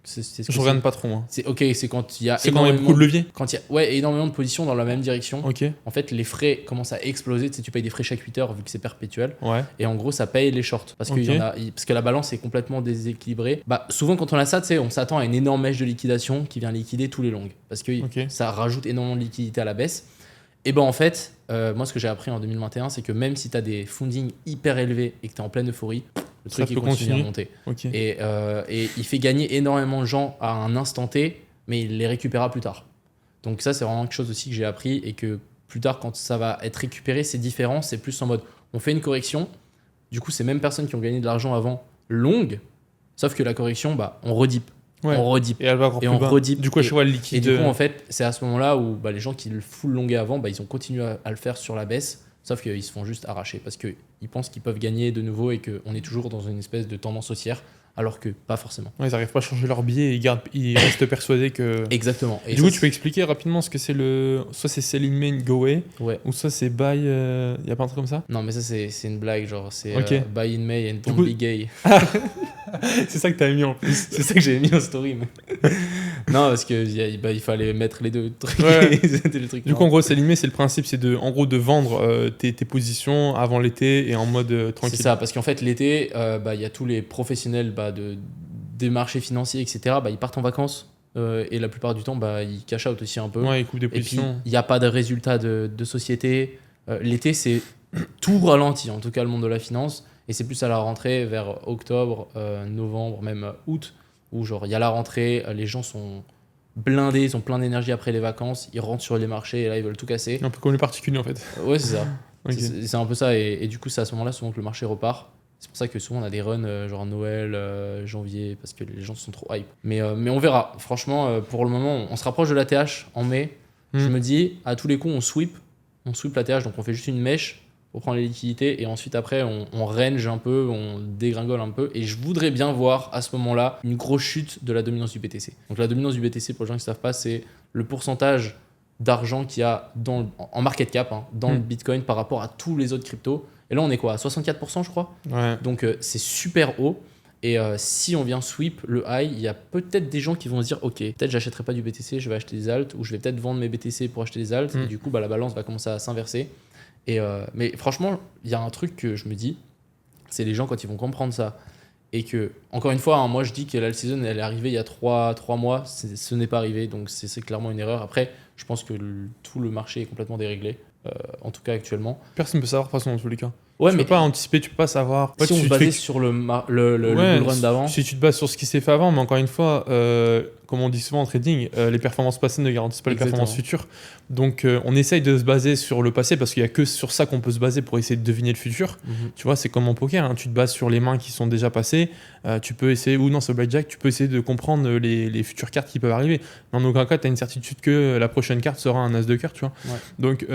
Je regarde pas trop, moi. C'est ok, c'est quand il y a C'est quand il y a beaucoup de leviers. quand il y a énormément de positions dans la même direction. Ok. En fait, les frais commencent à exploser. Tu sais, tu payes des frais chaque 8 heures vu que c'est perpétuel. Ouais. Et en gros, ça paye les shorts. Parce, Ok. parce que la balance est complètement déséquilibrée. Bah, souvent, quand on a ça, tu sais, on s'attend à une énorme mèche de liquidation qui vient liquider tous les longs. Parce que Ok. ça rajoute énormément de liquidité à la baisse. Et ben en fait, moi, ce que j'ai appris en 2021, c'est que même si tu as des fundings hyper élevés et que tu es en pleine euphorie, le Ça truc il peut continue à continuer. monter. Ok. Et il fait gagner énormément de gens à un instant T, mais il les récupérera plus tard. Donc ça, c'est vraiment quelque chose aussi que j'ai appris et que plus tard, quand ça va être récupéré, c'est différent. C'est plus en mode, on fait une correction. Du coup, ces mêmes personnes qui ont gagné de l'argent avant, longue, sauf que la correction, bah, on redip. Ouais. On redip. Et elle va encore Et plus on bas. redip. Du coup, à chaque fois, le Et liquide. du coup, en fait, c'est à ce moment-là où bah, les gens qui le full longuaient avant, bah, ils ont continué à le faire sur la baisse. Sauf qu'ils se font juste arracher parce qu'ils pensent qu'ils peuvent gagner de nouveau et qu'on est toujours dans une espèce de tendance haussière, alors que pas forcément. Ouais, ils n'arrivent pas à changer leur billet, ils restent persuadés que. Exactement. Et du coup, tu peux expliquer rapidement ce que c'est le. Soit c'est sell in May, go away, Ouais. ou soit c'est buy. Il y a pas un truc comme ça? Non, mais ça, c'est une blague. Genre, c'est Ok. buy in May and don't coup- be gay. C'est ça que t'as mis en plus. C'est ça que j'avais mis en story. Mais... non, parce que il fallait mettre les deux trucs. Ouais. C'était le truc. Du coup, en gros, sell in May, c'est le principe, c'est en gros de vendre tes positions avant l'été et en mode tranquille. C'est ça, parce qu'en fait, l'été, il y a tous les professionnels des marchés financiers, etc. Ils partent en vacances et la plupart du temps, ils cash out aussi un peu. Ouais, ils coupent des Et puis, positions. il n'y a pas de résultats de société. L'été, c'est tout ralenti, en tout cas le monde de la finance. Et c'est plus à la rentrée, vers octobre, novembre, même août, où genre il y a la rentrée, les gens sont blindés, ils ont plein d'énergie après les vacances, ils rentrent sur les marchés et là ils veulent tout casser. Un peu comme les particuliers en fait. Ouais, c'est ça. Ok. C'est un peu ça. Et du coup, c'est à ce moment-là souvent que le marché repart. C'est pour ça que souvent on a des runs genre Noël, janvier, parce que les gens sont trop hype. Mais on verra. Franchement, pour le moment, on se rapproche de la TH en mai. Je me dis, à tous les coups, on sweep la TH, donc on fait juste une mèche pour prendre les liquidités et ensuite après on range un peu, on dégringole un peu et je voudrais bien voir à ce moment-là une grosse chute de la dominance du BTC. Donc la dominance du BTC, pour les gens qui ne savent pas, c'est le pourcentage d'argent qu'il y a en market cap dans le Bitcoin par rapport à tous les autres cryptos. Et là on est quoi, à 64% je crois. Ouais. Donc c'est super haut. Et si on vient sweep le high, il y a peut-être des gens qui vont se dire ok, peut-être j'achèterai pas du BTC, je vais acheter des alts, ou je vais peut-être vendre mes BTC pour acheter des alts. Et du coup la balance va commencer à s'inverser. Mais franchement, il y a un truc que je me dis, c'est les gens quand ils vont comprendre ça. Et que, encore une fois, moi je dis que la season elle est arrivée il y a 3 mois, ce n'est pas arrivé, donc c'est clairement une erreur. Après, je pense que tout le marché est complètement déréglé, en tout cas actuellement. Personne ne peut savoir de toute façon dans tous les cas. Ouais, tu mais peux pas anticiper, tu peux pas savoir. si on se basait sur le bull run d'avant. Si tu te bases sur ce qui s'est fait avant, mais encore une fois, comme on dit souvent en trading, les performances passées ne garantissent pas les performances futures. Donc on essaye de se baser sur le passé parce qu'il y a que sur ça qu'on peut se baser pour essayer de deviner le futur. Tu vois, c'est comme en poker, tu te bases sur les mains qui sont déjà passées. Tu peux essayer, ou non, c'est au blackjack, tu peux essayer de comprendre les futures cartes qui peuvent arriver. Mais en aucun cas, tu as une certitude que la prochaine carte sera un as de cœur, tu vois. Ouais. Donc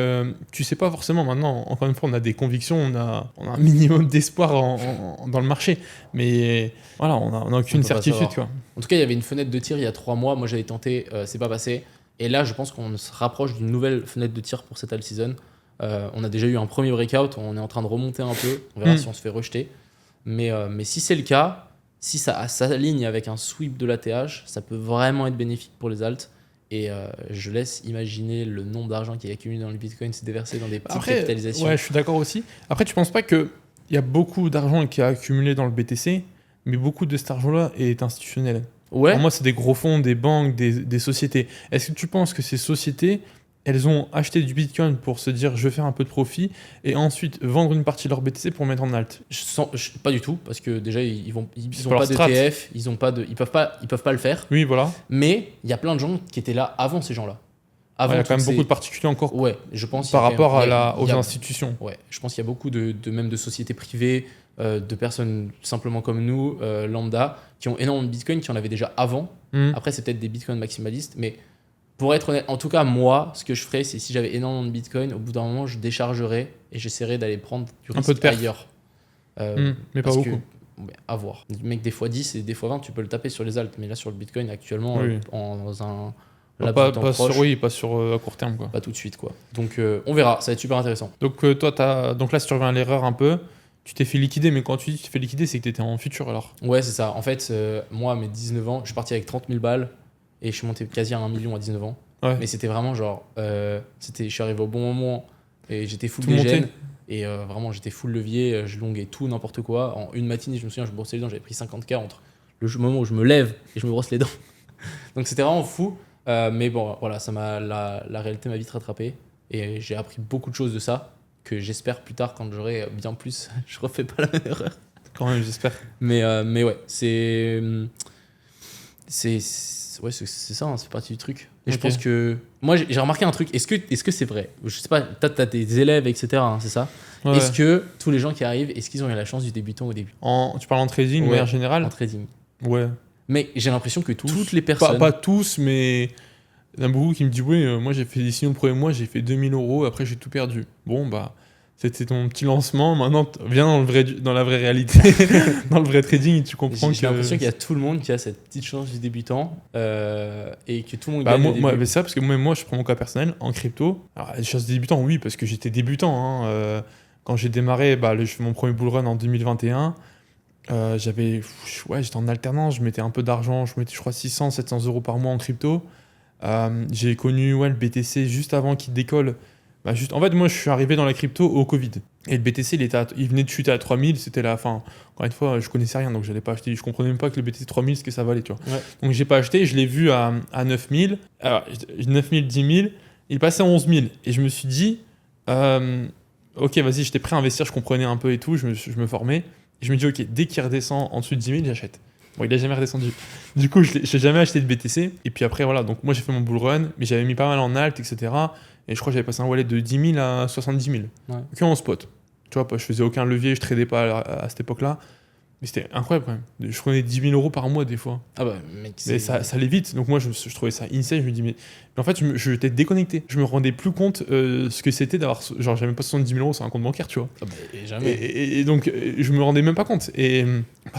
tu sais pas forcément maintenant. Encore une fois, on a des convictions, on a un minimum d'espoir dans le marché. Mais voilà, on n'a aucune certitude, tu vois. En tout cas, il y avait une fenêtre de tir il y a 3 mois. Moi, j'avais tenté, c'est pas passé. Et là, je pense qu'on se rapproche d'une nouvelle fenêtre de tir pour cette all season. On a déjà eu un premier breakout. On est en train de remonter un peu. On verra si on se fait rejeter. Mais si c'est le cas, si ça s'aligne avec un sweep de l'ATH, ça peut vraiment être bénéfique pour les alts. Et je laisse imaginer le nombre d'argent qui est accumulé dans le Bitcoin se déverser dans des petites capitalisations. Ouais, je suis d'accord aussi. Après, tu penses pas qu'il y a beaucoup d'argent qui a accumulé dans le BTC, mais beaucoup de cet argent-là est institutionnel? Ouais. Pour moi, c'est des gros fonds, des banques, des sociétés. Est-ce que tu penses que ces sociétés, elles ont acheté du Bitcoin pour se dire je vais faire un peu de profit et ensuite vendre une partie de leur BTC pour mettre en alt? Pas du tout, parce que déjà ils ont pas pas d'ETF, ils peuvent pas le faire. Oui, voilà. Mais il y a plein de gens qui étaient là avant ces gens-là. Il y a quand même beaucoup de particuliers encore je pense par rapport aux institutions. Ouais, je pense qu'il y a beaucoup même de sociétés privées, de personnes simplement comme nous, lambda, qui ont énormément de Bitcoin, qui en avaient déjà avant. Après, c'est peut-être des Bitcoin maximalistes, mais pour être honnête, en tout cas, moi, ce que je ferais, c'est si j'avais énormément de Bitcoin, au bout d'un moment, je déchargerais et j'essaierais d'aller prendre du risque peu de perf ailleurs. Mais pas beaucoup. À voir. Mec, des fois 10 et des fois 20, tu peux le taper sur les alts, mais là, sur le Bitcoin, actuellement, dans un pas sur à court terme, quoi. Pas tout de suite, quoi. Donc, on verra, ça va être super intéressant. Donc, donc là, si tu reviens à l'erreur un peu, tu t'es fait liquider, mais quand tu dis que tu t'es fait liquider, c'est que tu étais en futur alors. Ouais, c'est ça. En fait, moi, à mes 19 ans, je suis parti avec 30 000 balles et je suis monté quasi à 1 million à 19 ans. Ouais. Mais c'était vraiment genre, je suis arrivé au bon moment et j'étais full dégène. Et vraiment, j'étais full levier, je longuais tout, n'importe quoi. En une matinée, je me souviens, je me brossais les dents, j'avais pris 50K entre le moment où je me lève et je me brosse les dents. Donc c'était vraiment fou. Mais bon, voilà, la réalité m'a vite rattrapé. Et j'ai appris beaucoup de choses de ça, que j'espère plus tard, quand j'aurai bien plus, je refais pas la même erreur. Quand même, j'espère. Mais ouais, c'est ça, c'est partie du truc. Et je pense que... Moi, j'ai remarqué un truc. Est-ce que c'est vrai? Je sais pas, t'as des élèves, etc., c'est ça? Ouais. Est-ce que tous les gens qui arrivent, est-ce qu'ils ont eu la chance du débutant au début? Tu parles en trading, de manière générale? En trading. Ouais. Mais j'ai l'impression que toutes les personnes... Pas tous, mais... Il y en a beaucoup qui me disent, oui, moi j'ai fait des signaux le premier mois, j'ai fait 2000 €, après j'ai tout perdu. Bon, bah, C'était ton petit lancement. Maintenant, viens dans la vraie réalité, dans le vrai trading, et tu comprends J'ai l'impression qu'il y a tout le monde qui a cette petite chance du débutant et que tout le monde Bah, gagne au moi, début. c'est ça, parce que moi, je prends mon cas personnel en crypto. Alors, les chances de débutant, oui, parce que j'étais débutant. Hein, quand j'ai démarré, je fais mon premier bull run en 2021. J'étais en alternance, je mettais un peu d'argent, je mettais, je crois, 600, 700 euros par mois en crypto. J'ai connu le BTC juste avant qu'il décolle. En fait, moi, je suis arrivé dans la crypto au Covid. Et le BTC, il venait de chuter à 3000, c'était la fin. Encore une fois, je connaissais rien, donc je n'allais pas acheter. Je comprenais même pas que le BTC 3000, ce que ça valait, tu vois. Ouais. Donc, j'ai pas acheté, je l'ai vu à 9000. Alors, 9000, 10 000, il passait à 11 000. Et je me suis dit, ok, vas-y, j'étais prêt à investir, je comprenais un peu et tout, je me formais. Et je me dis, ok, dès qu'il redescend en dessous de 10 000, j'achète. Bon, il a jamais redescendu. Du coup, je n'ai jamais acheté de BTC. Et puis après, voilà, donc moi, j'ai fait mon bull run, mais j'avais mis pas mal en alt, etc. Et je crois que j'avais passé un wallet de 10 000 à 70 000. Ouais. Que en spot. Tu vois, je faisais aucun levier, je tradais pas à cette époque-là. Mais c'était incroyable quand même. Je prenais 10 000 euros par mois des fois. Ah bah, mec, Mais ça allait vite. Donc moi, je trouvais ça insane. Je me dis, mais en fait, je t'ai déconnecté. Je me rendais plus compte ce que c'était d'avoir. Genre, j'avais même pas 70 000 euros sur un compte bancaire, tu vois. Ah bah, et jamais. Et donc, je me rendais même pas compte. Et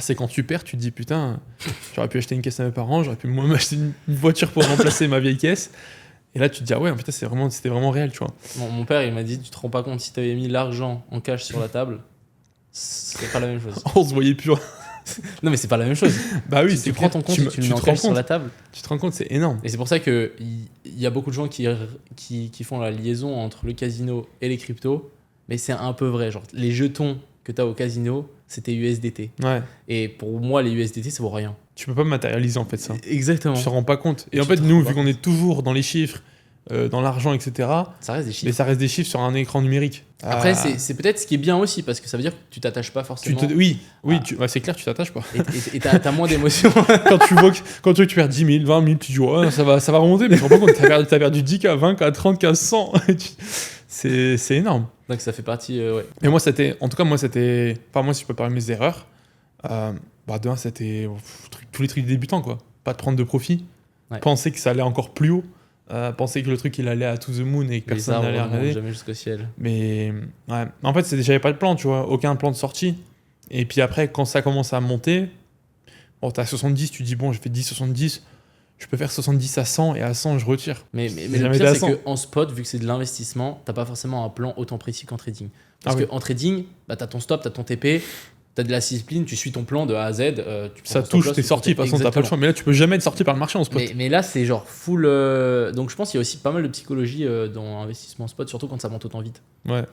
c'est quand tu perds, tu te dis, putain, j'aurais pu acheter une caisse à mes parents, j'aurais pu moi m'acheter une voiture pour remplacer ma vieille caisse. Et là, tu te dis, ah ouais, putain, c'était vraiment réel, tu vois. Mon père, il m'a dit, tu te rends pas compte, si t'avais mis l'argent en cash sur la table, c'est pas la même chose. On se voyait plus. Non, mais c'est pas la même chose. Bah oui, tu prends ton compte et tu le mets en cash sur la table. Tu te rends compte, c'est énorme. Et c'est pour ça qu'il y a beaucoup de gens qui font la liaison entre le casino et les cryptos, mais c'est un peu vrai. Genre, les jetons que tu as au casino, c'était USDT. Ouais. Et pour moi, les USDT, ça vaut rien. Tu peux pas matérialiser en fait ça. Exactement. Tu te rends pas compte. Et en fait, nous, vu qu'on est toujours dans les chiffres, dans l'argent, etc., ça reste des chiffres. Mais ça reste des chiffres sur un écran numérique. Après, c'est peut-être ce qui est bien aussi, parce que ça veut dire que tu t'attaches pas forcément. Oui, c'est clair, tu t'attaches pas. Et t'as moins d'émotions. quand tu vois que tu perds 10 000, 20 000, tu dis, ouais, ça va remonter, mais tu te rends pas compte, t'as perdu 10K, 20K, 30K, 100. C'est énorme. Donc ça fait partie, ouais. Et moi, c'était. Enfin, moi, si je peux parler de mes erreurs, de un, c'était tous les trucs de débutants, quoi. Pas de prendre de profit. Ouais. Penser que ça allait encore plus haut. Penser que le truc il allait à to the moon et que personne n'allait regarder. Jamais jusqu'au ciel. Mais ouais. En fait, j'avais pas de plan, tu vois, aucun plan de sortie. Et puis après, quand ça commence à monter, bon, t'as 70, tu dis bon, j'ai fait 10, 70, je peux faire 70 à 100 et à 100, je retire. Mais le pire, c'est qu'en spot, vu que c'est de l'investissement, t'as pas forcément un plan autant précis qu'en trading. Parce qu'en trading, t'as ton stop, t'as ton TP. T'as de la discipline, tu suis ton plan de A à Z. Ça touche, t'es sorti, de toute façon, t'as pas le choix. Mais là, tu peux jamais être sorti par le marché en spot. Mais là, c'est genre full. Donc je pense qu'il y a aussi pas mal de psychologie dans l'investissement spot, surtout quand ça monte autant vite. Ouais,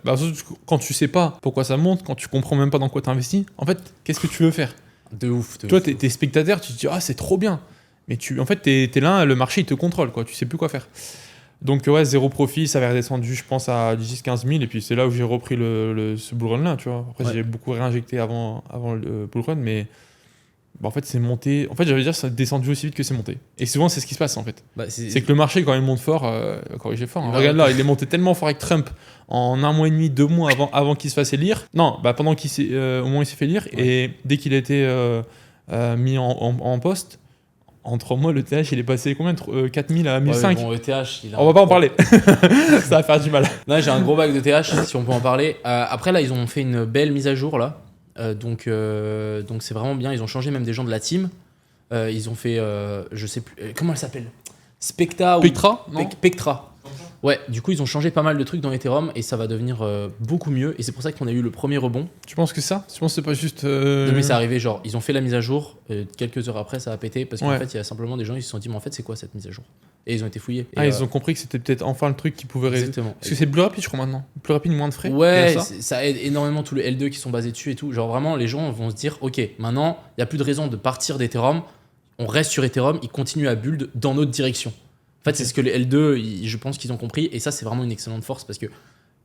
quand tu sais pas pourquoi ça monte, quand tu comprends même pas dans quoi t'investis, en fait, qu'est-ce que tu veux faire ? De ouf. Toi, t'es spectateur, tu te dis, ah, c'est trop bien. Mais en fait, t'es là, le marché, il te contrôle, quoi. Tu sais plus quoi faire. Donc ouais, zéro profit, ça avait redescendu, je pense, à 10-15 000, et puis c'est là où j'ai repris ce bull run-là, tu vois. Après, j'ai beaucoup réinjecté avant le bull run, mais en fait, c'est monté... En fait, j'allais dire, ça a descendu aussi vite que c'est monté. Et souvent, c'est ce qui se passe, en fait. C'est que le marché, quand il monte fort, corrigez fort, hein. Regarde là, il est monté tellement fort avec Trump en 1 mois et demi, 2 mois avant qu'il se fasse élire. Non, pendant au moment où il s'est fait élire, et dès qu'il a été mis en poste, en 3 mois, le TH, il est passé combien 4000 à 1005. Bon, le TH, on va pas en parler. Ça va faire du mal. Là, j'ai un gros bac de TH, si on peut en parler. Après, là, ils ont fait une belle mise à jour, là. Donc c'est vraiment bien. Ils ont changé même des gens de la team. Ils ont fait, je sais plus, comment elle s'appelle ? Spectra. Pectra. Ouais, du coup, ils ont changé pas mal de trucs dans Ethereum et ça va devenir beaucoup mieux. Et c'est pour ça qu'on a eu le premier rebond. Tu penses que ça ? Tu penses que c'est pas juste. Non, mais c'est arrivé, genre, ils ont fait la mise à jour. Quelques heures après, ça a pété. Parce qu'en fait, il y a simplement des gens qui se sont dit, mais en fait, c'est quoi cette mise à jour ? Et ils ont été fouillés. Et ils ont compris que c'était peut-être enfin le truc qui pouvait résoudre. Exactement. Parce que c'est plus rapide, je crois, maintenant. Plus rapide, moins de frais. Ouais, ça aide énormément tous les L2 qui sont basés dessus et tout. Genre, vraiment, les gens vont se dire, ok, maintenant, il n'y a plus de raison de partir d'Ethereum. On reste sur Ethereum, ils continuent à build dans notre direction. En fait, c'est ce que les L2, je pense qu'ils ont compris. Et ça, c'est vraiment une excellente force parce que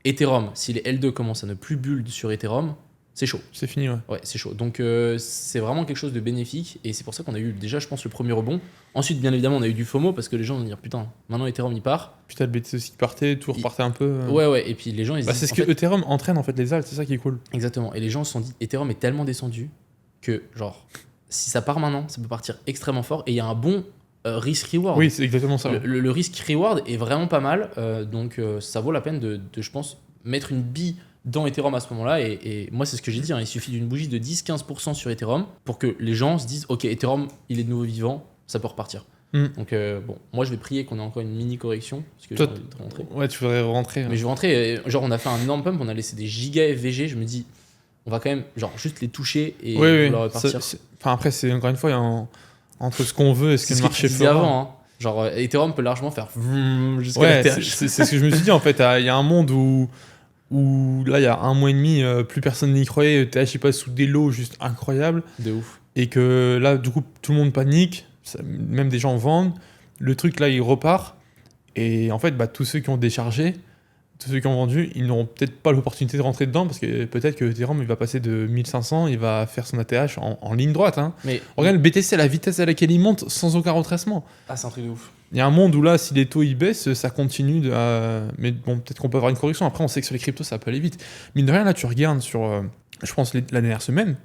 Ethereum, si les L2 commencent à ne plus build sur Ethereum, c'est chaud. C'est fini, ouais. Ouais, c'est chaud. Donc, c'est vraiment quelque chose de bénéfique. Et c'est pour ça qu'on a eu déjà, je pense, le premier rebond. Ensuite, bien évidemment, on a eu du FOMO parce que les gens vont dire putain, maintenant Ethereum, il part. Putain, le BTC aussi qui partait, tout repartait un peu. Ouais. Et puis les gens, ils se disent. C'est ce que Ethereum entraîne en fait les alts, c'est ça qui est cool. Exactement. Et les gens se sont dit Ethereum est tellement descendu que, genre, si ça part maintenant, ça peut partir extrêmement fort. Et il y a un bon risk-reward. Oui, c'est exactement ça. Le risk-reward est vraiment pas mal, donc ça vaut la peine de, je pense, mettre une bille dans Ethereum à ce moment-là. Et moi, c'est ce que j'ai dit. Il suffit d'une bougie de 10-15% sur Ethereum pour que les gens se disent ok, Ethereum, il est de nouveau vivant, ça peut repartir. Donc, moi, je vais prier qu'on ait encore une mini correction parce que j'ai envie de rentrer. Ouais, tu voudrais rentrer. Mais je vais rentrer. Genre, on a fait un énorme pump, on a laissé des giga FVG. Je me dis, on va quand même juste les toucher et vouloir repartir. Enfin, après, c'est encore une fois, il y a entre ce qu'on veut et ce que le marché fait avant. Hein. Genre, Ethereum peut largement faire jusqu'à la TH. C'est ce que je me suis dit en fait. Il y a un monde où là, il y a un mois et demi, plus personne n'y croyait. TH il passe sous des lots juste incroyables. De ouf. Et que là, du coup, tout le monde panique. Même des gens vendent. Le truc là, il repart. Et en fait, tous ceux qui ont déchargé, tous ceux qui ont vendu, ils n'auront peut-être pas l'opportunité de rentrer dedans parce que peut-être que Ethereum il va passer de 1500, il va faire son ATH en ligne droite. Hein. Mais regarde le BTC à la vitesse à laquelle il monte sans aucun retracement. Ah, c'est un truc de ouf. Il y a un monde où là, si les taux ils baissent, ça continue. Mais bon, peut-être qu'on peut avoir une correction. Après, on sait que sur les cryptos, ça peut aller vite. Mine de rien, là, tu regardes sur, je pense, la dernière semaine,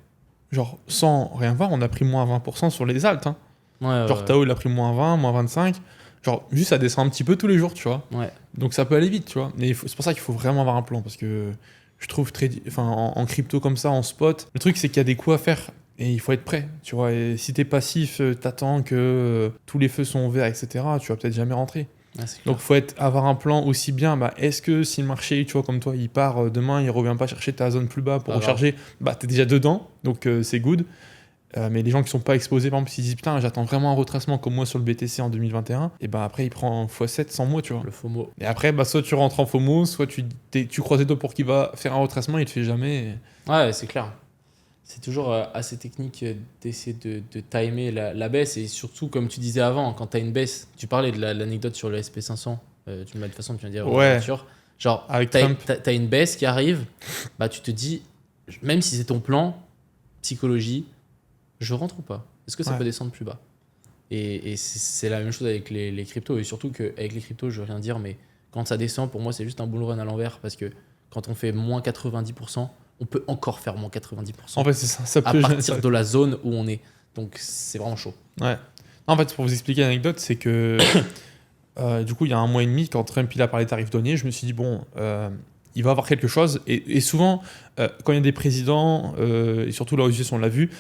genre sans rien voir, on a pris moins 20% sur les alts. Hein. Genre Tao, il a pris moins 20, moins 25. Genre, juste ça descend un petit peu tous les jours, tu vois. Ouais. Donc ça peut aller vite, tu vois. Mais c'est pour ça qu'il faut vraiment avoir un plan parce que je trouve en crypto comme ça, en spot, le truc c'est qu'il y a des coups à faire et il faut être prêt, tu vois. Et si t'es passif, t'attends que tous les feux sont verts, etc., tu vas peut-être jamais rentrer. Donc faut avoir un plan aussi bien. Est-ce que si le marché, tu vois, comme toi, il part demain, il revient pas chercher ta zone plus bas pour recharger, t'es déjà dedans, donc c'est good. Mais les gens qui sont pas exposés, par exemple, s'ils disent putain, j'attends vraiment un retracement comme moi sur le BTC en 2021, et après il prend x7 sans moi, tu vois. Le FOMO. Et après, soit tu rentres en FOMO, soit tu croises les doigts pour qu'il va faire un retracement, il te fait jamais. Ouais, c'est clair. C'est toujours assez technique d'essayer de timer la baisse. Et surtout, comme tu disais avant, quand tu as une baisse, tu parlais de l'anecdote sur le SP500, de toute façon, tu vas dire, ouais. Genre, avec t'as une baisse qui arrive, tu te dis, même si c'est ton plan, psychologie, je rentre ou pas? Est-ce que ça peut descendre plus bas? Et c'est la même chose avec les cryptos. Et surtout qu'avec les cryptos, je veux rien dire, mais quand ça descend, pour moi, c'est juste un bull run à l'envers. Parce que quand on fait moins 90%, on peut encore faire moins 90%. En fait, c'est ça peut à partir de la zone où on est. Donc, c'est vraiment chaud. Ouais. En fait, pour vous expliquer l'anecdote, c'est que du coup, il y a un mois et demi, quand Trump il a parlé des tarifs douaniers, je me suis dit, bon, il va avoir quelque chose. Et souvent, quand il y a des présidents, et surtout là aux US, on l'a vu,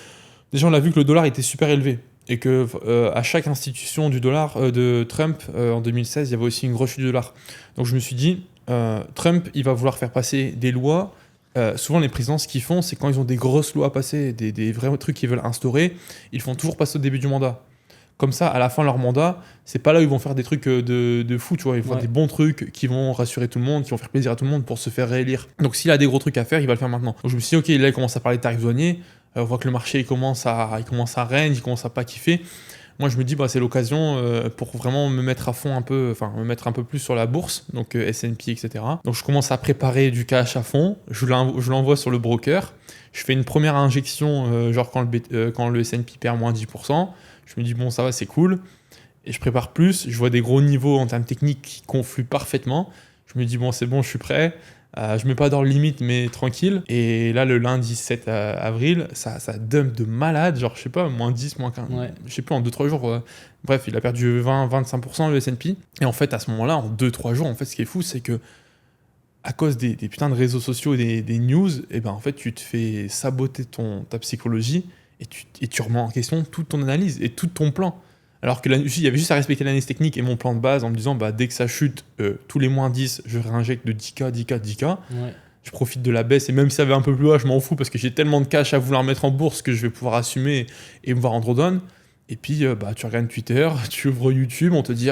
déjà, on l'a vu que le dollar était super élevé et que à chaque institution du dollar de Trump en 2016, il y avait aussi une grosse chute du dollar. Donc je me suis dit, Trump, il va vouloir faire passer des lois. Souvent, les présidents, ce qu'ils font, c'est quand ils ont des grosses lois à passer, des vrais trucs qu'ils veulent instaurer, ils font toujours passer au début du mandat. Comme ça, à la fin de leur mandat, c'est pas là où ils vont faire des trucs de fou, tu vois. Ils vont faire des bons trucs qui vont rassurer tout le monde, qui vont faire plaisir à tout le monde pour se faire réélire. Donc s'il a des gros trucs à faire, il va le faire maintenant. Donc je me suis dit, ok, là, il commence à parler de tarifs douaniers. On voit que le marché il commence à règne, il commence à pas kiffer. Moi je me dis c'est l'occasion pour vraiment me mettre à fond me mettre un peu plus sur la bourse, donc S&P, etc. Donc je commence à préparer du cash à fond, je l'envoie sur le broker, je fais une première injection genre quand le S&P perd moins 10%, je me dis bon ça va c'est cool, et je prépare plus, je vois des gros niveaux en termes techniques qui confluent parfaitement, je me dis bon c'est bon je suis prêt. Je mets pas d'ordre limite mais tranquille, et là le lundi 7 avril ça dump de malade, genre je sais pas, moins 10, moins 15, je sais plus, en 2-3 jours, bref il a perdu 20-25% le S&P, et en fait à ce moment là en 2-3 jours en fait ce qui est fou c'est que à cause des putains de réseaux sociaux et des news, et en fait tu te fais saboter ta psychologie et tu remets en question toute ton analyse et tout ton plan. Alors que il y avait juste à respecter l'analyse technique et mon plan de base en me disant dès que ça chute, tous les moins 10, je réinjecte de 10K, 10K, 10K. Ouais. Je profite de la baisse et même si ça va un peu plus bas, je m'en fous parce que j'ai tellement de cash à vouloir mettre en bourse que je vais pouvoir assumer et me voir en drawdown. Et puis tu regardes Twitter, tu ouvres YouTube, on te dit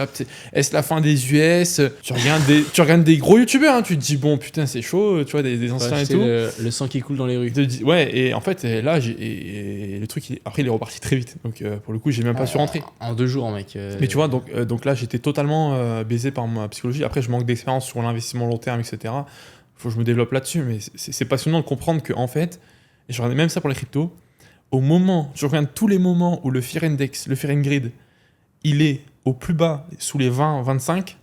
est-ce la fin des US, tu regardes des gros youtubeurs, hein, tu te dis bon putain c'est chaud, tu vois des anciens et tout. Le sang qui coule dans les rues. Ouais, et en fait là le truc après il est reparti très vite. Donc pour le coup, j'ai même pas su rentrer. En 2 jours mec. Mais tu vois donc là j'étais totalement baisé par ma psychologie. Après je manque d'expérience sur l'investissement long terme, etc. Faut que je me développe là-dessus, mais c'est passionnant de comprendre que en fait, et je regardais même ça pour les cryptos. Je regarde tous les moments où le Fear Index, le Fear and Greed, il est au plus bas, sous les 20-25,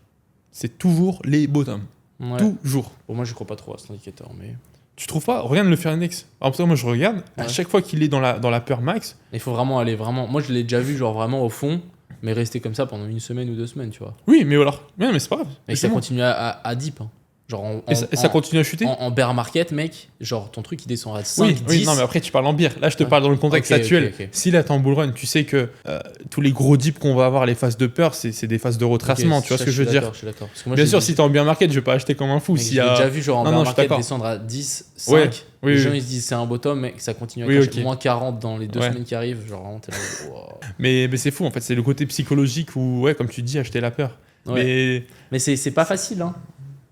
c'est toujours les bottoms. Ouais. Toujours. Bon, moi, je crois pas trop à cet indicateur, mais... Tu trouves pas? Regarde le Fear Index. Alors, moi, je regarde, à chaque fois qu'il est dans la peur max... Il faut vraiment aller vraiment... Moi, je l'ai déjà vu, genre, vraiment au fond, mais rester comme ça pendant 1 semaine ou 2 semaines, tu vois. Oui, mais alors... Mais c'est pas grave. Mais ça continue à deep, hein. Genre Et ça continue à chuter. En bear market, mec, genre ton truc il descend à 5, Oui, 10. oui, non, mais après tu parles en bière. Là, je te parle dans le contexte Ok, actuel. ok. Si là, t'es en bull run, tu sais que tous les gros dips qu'on va avoir, les phases de peur, c'est des phases de retracement. Ok, tu vois ça, ce que je veux dire? Je suis d'accord. Parce que moi, Bien j'ai- sûr, si t'es en bear market, je vais pas acheter comme un fou. mec, S'il j'ai y a... déjà vu genre en Non, bear non, je suis market d'accord. descendre à 10, 5. Ouais, oui, les oui. gens ils se disent c'est un bottom, mec, ça continue à Oui, cracher. ok. Moins 40 dans les 2 Ouais. semaines qui arrivent. Genre vraiment, t'es là, wow. Mais c'est fou, en fait. C'est le côté psychologique où, ouais, comme tu dis, acheter la peur. Ouais. Mais Mais c'est pas facile, hein.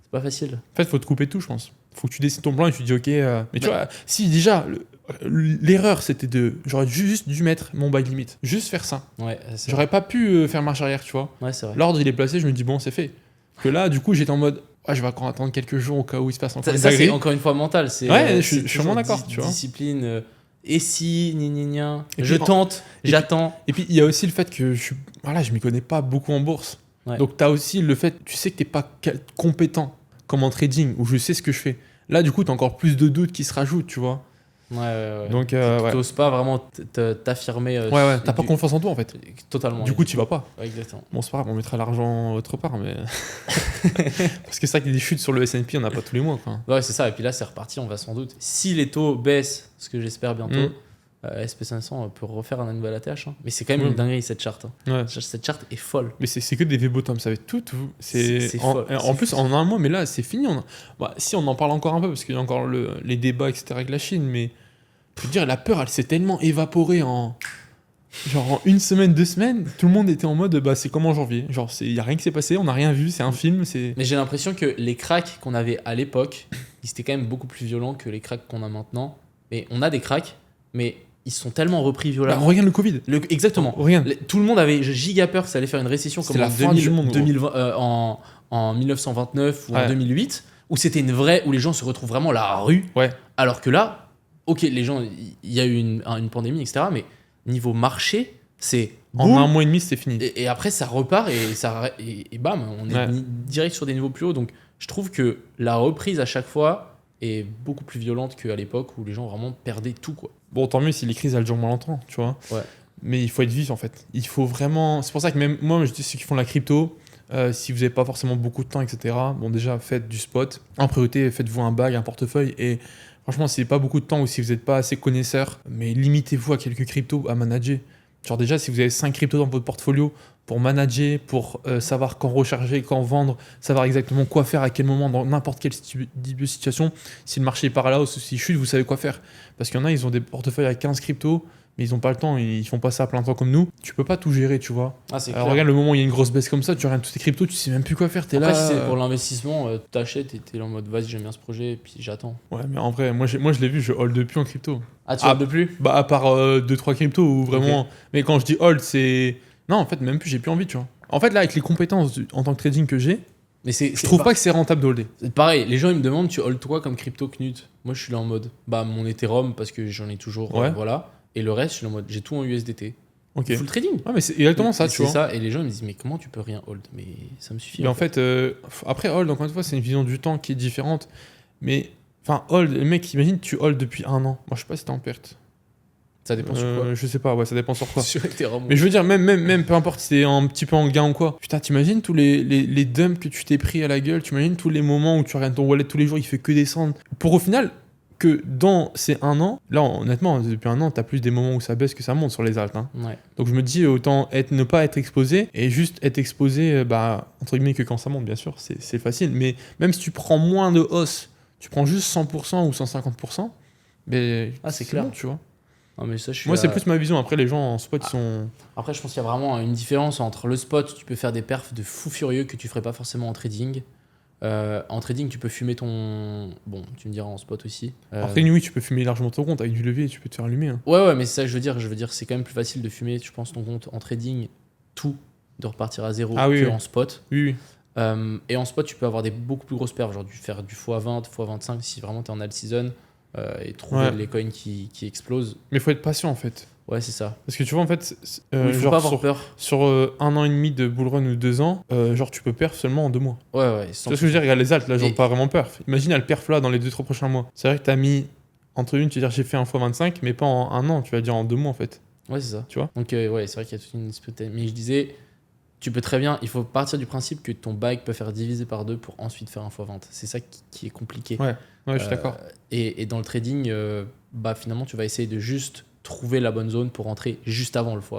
C'est pas facile. en fait, faut te couper tout, je pense. Faut que tu dessines ton plan et tu te dis, ok. Mais tu Ouais. vois, si déjà, l'erreur, c'était de. J'aurais juste dû mettre mon buy limit. Juste faire ça. Ouais, c'est vrai. J'aurais pas pu faire marche arrière, tu vois. Ouais, c'est vrai. L'ordre, il est placé, je me dis, bon, c'est fait. Que là, du coup, j'étais en mode, ah, je vais encore attendre quelques jours au cas où il se passe encore une Ça, c'est dinguerie. encore une fois mental. C'est, Ouais, je c'est suis vraiment toujours d'accord, tu vois. Discipline. Et si, gna. Et Je puis, tente, et j'attends. Et puis, il y a aussi le fait que je m'y connais pas beaucoup en bourse. Ouais. Donc, tu as aussi le fait, tu sais que t'es pas compétent comme en trading, où je sais ce que je fais. Là, du coup, tu as encore plus de doutes qui se rajoutent, tu vois. Ouais. Donc, ouais. T'oses pas vraiment t'affirmer. Ouais, t'as pas confiance en toi, en fait. Totalement. Du coup, tu vas pas. Ouais, exactement. Bon, c'est pas grave, on mettra l'argent autre part, mais. Parce que c'est vrai qu'il y a des chutes sur le S&P, on n'a pas tous les mois, quoi. Ouais, c'est ça. Et puis là, c'est reparti, on va sans doute. Si les taux baissent, ce que j'espère bientôt, SP500 peut refaire un nouvel ATH. Hein. Mais c'est quand même une dinguerie, cette charte. Hein. Ouais. Cette charte est folle. Mais c'est que des V-bottom, ça va être tout. C'est en, folle, en c'est plus, fou. en un mois, mais là, c'est fini. Si, on en parle encore un peu, parce qu'il y a encore les débats, etc., avec la Chine, mais je veux dire, la peur, elle s'est tellement évaporée genre en 1 semaine, 2 semaines, tout le monde était en mode, bah, c'est comme en janvier. Genre, il n'y a rien qui s'est passé, on n'a rien vu, c'est un film, c'est... Mais j'ai l'impression que les cracks qu'on avait à l'époque, ils étaient quand même beaucoup plus violents que les cracks qu'on a maintenant. Mais on a des cracks, mais ils sont tellement repris Bah, violemment. regarde le Covid. Exactement. Regarde. Tout le monde avait giga peur que ça allait faire une récession comme C'est la en fin du monde, gros. 2020, en 1929 ou en Ouais. 2008, où c'était une vraie, où les gens se retrouvent vraiment à la rue. Ouais. Alors que là, ok, les gens, il y a eu une pandémie, etc. Mais niveau marché, c'est En boum, 1 mois et demi, c'était fini. et après ça repart et bam, on est Ouais. direct sur des niveaux plus hauts. Donc je trouve que la reprise à chaque fois est beaucoup plus violente qu'à l'époque où les gens vraiment perdaient tout, quoi. Bon, tant mieux si les crises, elles durent moins longtemps, tu vois. Ouais. Mais il faut être vif, en fait. Il faut vraiment... C'est pour ça que même moi, je dis ceux qui font la crypto, si vous n'avez pas forcément beaucoup de temps, etc., bon, déjà, faites du spot. En priorité, faites-vous un bag, un portefeuille. Et franchement, si vous n'avez pas beaucoup de temps ou si vous n'êtes pas assez connaisseur, mais limitez-vous à quelques cryptos à manager. Genre déjà, si vous avez 5 cryptos dans votre portfolio, pour manager, pour savoir quand recharger, quand vendre, savoir exactement quoi faire, à quel moment, dans n'importe quelle situation, si le marché est par là ou s'il chute, vous savez quoi faire. Parce qu'il y en a, ils ont des portefeuilles à 15 cryptos, mais ils n'ont pas le temps, ils font pas ça à plein temps comme nous. Tu peux pas tout gérer, tu vois. Ah, c'est Alors clair. regarde le moment où il y a une grosse baisse comme ça, tu regardes toutes tes cryptos, tu sais même plus quoi faire, t'es Après, là. si c'est pour l'investissement, t'achètes et t'es là en mode vas-y, j'aime bien ce projet, et puis j'attends. Ouais, mais en vrai, moi je l'ai vu, je hold depuis en crypto. Ah, tu Ah, holds plus? Bah à part 2-3 cryptos où vraiment. Mais quand je dis hold, c'est. Non, en fait, même plus, j'ai plus envie, tu vois. En fait, là, avec les compétences en tant que trading que j'ai, Mais je trouve pas que c'est rentable de holder. C'est pareil, les gens ils me demandent tu hold quoi comme crypto Knut? Moi je suis là en mode bah mon Ethereum parce que j'en ai toujours Ouais. voilà et le reste je suis là en mode j'ai tout en USDT. Ok. Full trading. Ouais, mais c'est exactement ça, Et tu c'est vois. ça et les gens ils me disent mais comment tu peux rien hold? Mais ça me suffit. Mais en fait, après hold, encore une fois, c'est une vision du temps qui est différente. Mais, enfin, hold, le mec, imagine, tu hold depuis 1 an. Moi, je sais pas si t'es en perte. Ça dépend sur quoi. Je sais pas, ouais, ça dépend sur quoi. Sur Ethereum. Mais je veux dire, même peu importe si t'es un petit peu en gain ou quoi. Putain, t'imagines tous les dumps que tu t'es pris à la gueule, t'imagines tous les moments où tu regardes ton wallet tous les jours, il fait que descendre. Pour au final, que dans ces 1 an, là honnêtement, depuis 1 an, t'as plus des moments où ça baisse que ça monte sur les alts. Hein. Ouais. Donc je me dis, autant ne pas être exposé et juste être exposé, entre guillemets, que quand ça monte, bien sûr, c'est facile. Mais même si tu prends moins de hausse, tu prends juste 100% ou 150%, mais c'est clair. bon, tu vois. Non, mais ça, je suis Moi, c'est là- plus ma vision. Après, les gens en spot, ils sont. Après je pense qu'il y a vraiment une différence entre le spot, tu peux faire des perfs de fou furieux que tu ferais pas forcément en trading. En trading, tu peux fumer ton. Bon, tu me diras en spot aussi. Après, oui, tu peux fumer largement ton compte avec du levier, tu peux te faire allumer. Hein. Ouais, mais c'est ça que je veux dire. Je veux dire, c'est quand même plus facile de fumer, je pense, ton compte en trading, tout, de repartir à zéro Ah oui, que oui. en spot. Oui. Et en spot, tu peux avoir des beaucoup plus grosses perfs, genre faire du x20, x25 si vraiment tu es en alt season et trouver Ouais. les coins qui explosent. Mais faut être patient en fait. Ouais, c'est ça. Parce que tu vois, en fait, Il faut genre pas avoir sur, peur. sur 1 an et demi de bull run ou 2 ans, genre tu peux perf seulement en 2 mois. Ouais, Tu vois ce que je veux dire? Regarde les alts, là, j'en Et- pas vraiment perf. Imagine, elle perf là dans les 2-3 prochains mois. C'est vrai que t'as mis entre une, tu vas dire j'ai fait un x25, mais pas en 1 an, tu vas dire en 2 mois en fait. Ouais, c'est ça. Tu vois? Donc, ouais, c'est vrai qu'il y a toute une espèce de... Mais je disais, tu peux très bien, il faut partir du principe que ton bike peut faire diviser par 2 pour ensuite faire un x20. C'est ça qui est compliqué. Ouais, je suis d'accord. Et dans le trading, finalement, tu vas essayer de juste trouver la bonne zone pour rentrer juste avant le x.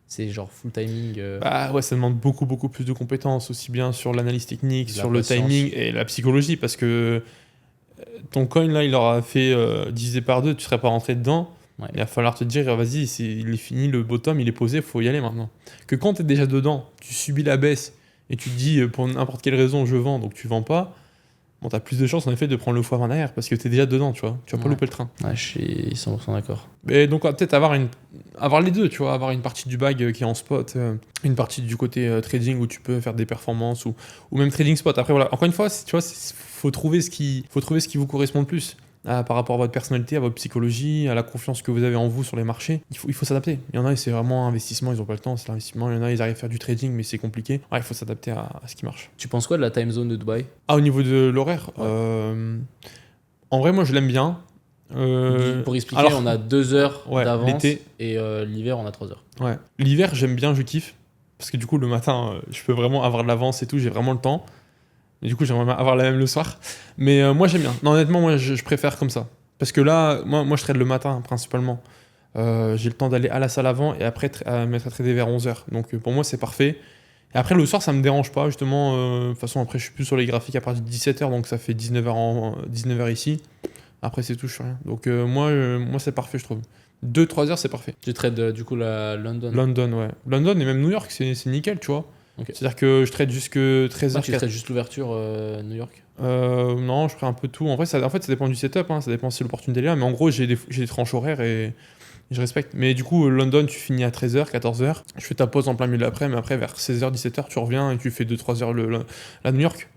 C'est genre full timing. Bah ouais, ça demande beaucoup plus de compétences, aussi bien sur l'analyse technique, sur le patience. timing et la psychologie, parce que ton coin là, il aura fait diviser par 2, tu serais pas rentré dedans. Ouais. Il va falloir te dire, vas-y, il est fini, le bottom, il est posé, faut y aller maintenant. Que quand tu es déjà dedans, tu subis la baisse et tu te dis, pour n'importe quelle raison, je vends, donc tu vends pas, bon, tu as plus de chances en effet de prendre le x20 derrière parce que tu es déjà dedans, tu vois. Tu vas pas louper le train. Ouais, je suis 100% d'accord. Et donc, on va peut-être avoir les deux, tu vois, avoir une partie du bag qui est en spot, une partie du côté trading où tu peux faire des performances ou même trading spot. Après, voilà, encore une fois, tu vois, faut trouver ce qui vous correspond le plus. Par rapport à votre personnalité, à votre psychologie, à la confiance que vous avez en vous sur les marchés. Il faut s'adapter. Il y en a, c'est vraiment investissement, ils n'ont pas le temps, c'est l'investissement. Il y en a, ils arrivent à faire du trading, mais c'est compliqué. Ouais, il faut s'adapter à ce qui marche. Tu penses quoi de la time zone de Dubaï ? Au niveau de l'horaire, en vrai, moi, je l'aime bien. Pour expliquer, on a 2 heures d'avance l'été. et l'hiver, on a 3 heures. Ouais. L'hiver, j'aime bien, je kiffe. Parce que du coup, le matin, je peux vraiment avoir de l'avance et tout, j'ai vraiment le temps. Et du coup, j'aimerais avoir la même le soir. Mais moi, j'aime bien. Non, honnêtement, moi, je préfère comme ça. Parce que là, moi je trade le matin, principalement. J'ai le temps d'aller à la salle avant et après mettre à trader vers 11h. Donc, pour moi, c'est parfait. Et après, le soir, ça me dérange pas, justement. De toute façon, après, je suis plus sur les graphiques à partir de 17h, donc ça fait 19h ici. Après, c'est tout, je suis rien. Donc, moi, c'est parfait, je trouve. 2-3 heures, c'est parfait. Tu trades, du coup, la London. London, ouais. London et même New York, c'est nickel, tu vois. Okay. C'est-à-dire que je trade jusque 13h. Tu trades juste l'ouverture New York ? Non, je ferai un peu tout. En fait, ça dépend du setup, hein, ça dépend si l'opportunité est là. Mais en gros, j'ai des tranches horaires et je respecte. Mais du coup, London, tu finis à 13h, 14h. Je fais ta pause en plein milieu de l'après, mais après, vers 16h, 17h, tu reviens et tu fais 2-3 heures la New York.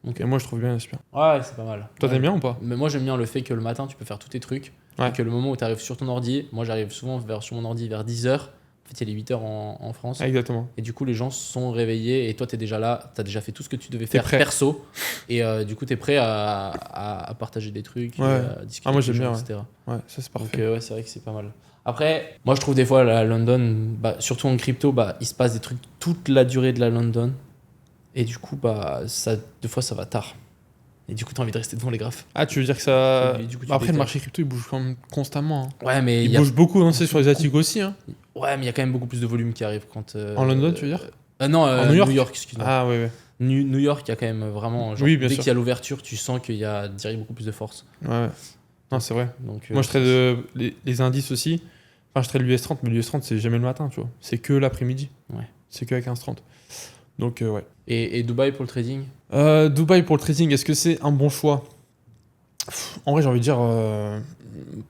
Okay. Et moi, je trouve bien, c'est bien. Ouais, c'est pas mal. Toi, t'aimes bien ou pas ? Mais moi, j'aime bien le fait que le matin, tu peux faire tous tes trucs. Et que le moment où tu arrives sur ton ordi, moi, j'arrive souvent sur mon ordi vers 10h. En fait, il est 8h en France. Ah, exactement. Et du coup, les gens sont réveillés et toi, tu es déjà là, tu as déjà fait tout ce que tu devais faire perso. Et du coup, tu es prêt à partager des trucs, à discuter moi, j'aime gens, bien, etc. Ouais, ça, c'est parfait. Donc, c'est vrai que c'est pas mal. Après, moi, je trouve des fois, la London, surtout en crypto, il se passe des trucs toute la durée de la London. Et du coup, des fois, ça va tard. Et du coup, tu as envie de rester devant les graphes. Ah, tu veux dire que ça. Du coup, après, le marché crypto, il bouge quand même constamment. Hein. Ouais, mais il bouge beaucoup, hein, c'est sur les asiatiques aussi. Hein. Ouais, mais il y a quand même beaucoup plus de volume qui arrive quand. En London, tu veux dire Non, en New York, excuse-moi. Ah, ouais. New York, il y a quand même vraiment. Genre, oui, bien dès sûr. qu'il y a l'ouverture, tu sens qu'il y a direct beaucoup plus de force. Ouais. Non, c'est vrai. Donc, moi, je trade les indices aussi. Enfin, je trade l'US30, mais l'US30, c'est jamais le matin, tu vois. C'est que l'après-midi. Ouais. C'est que à 15h30. Donc, ouais. Et Dubaï pour le trading ? Dubaï pour le trading, est-ce que c'est un bon choix ? En vrai, j'ai envie de dire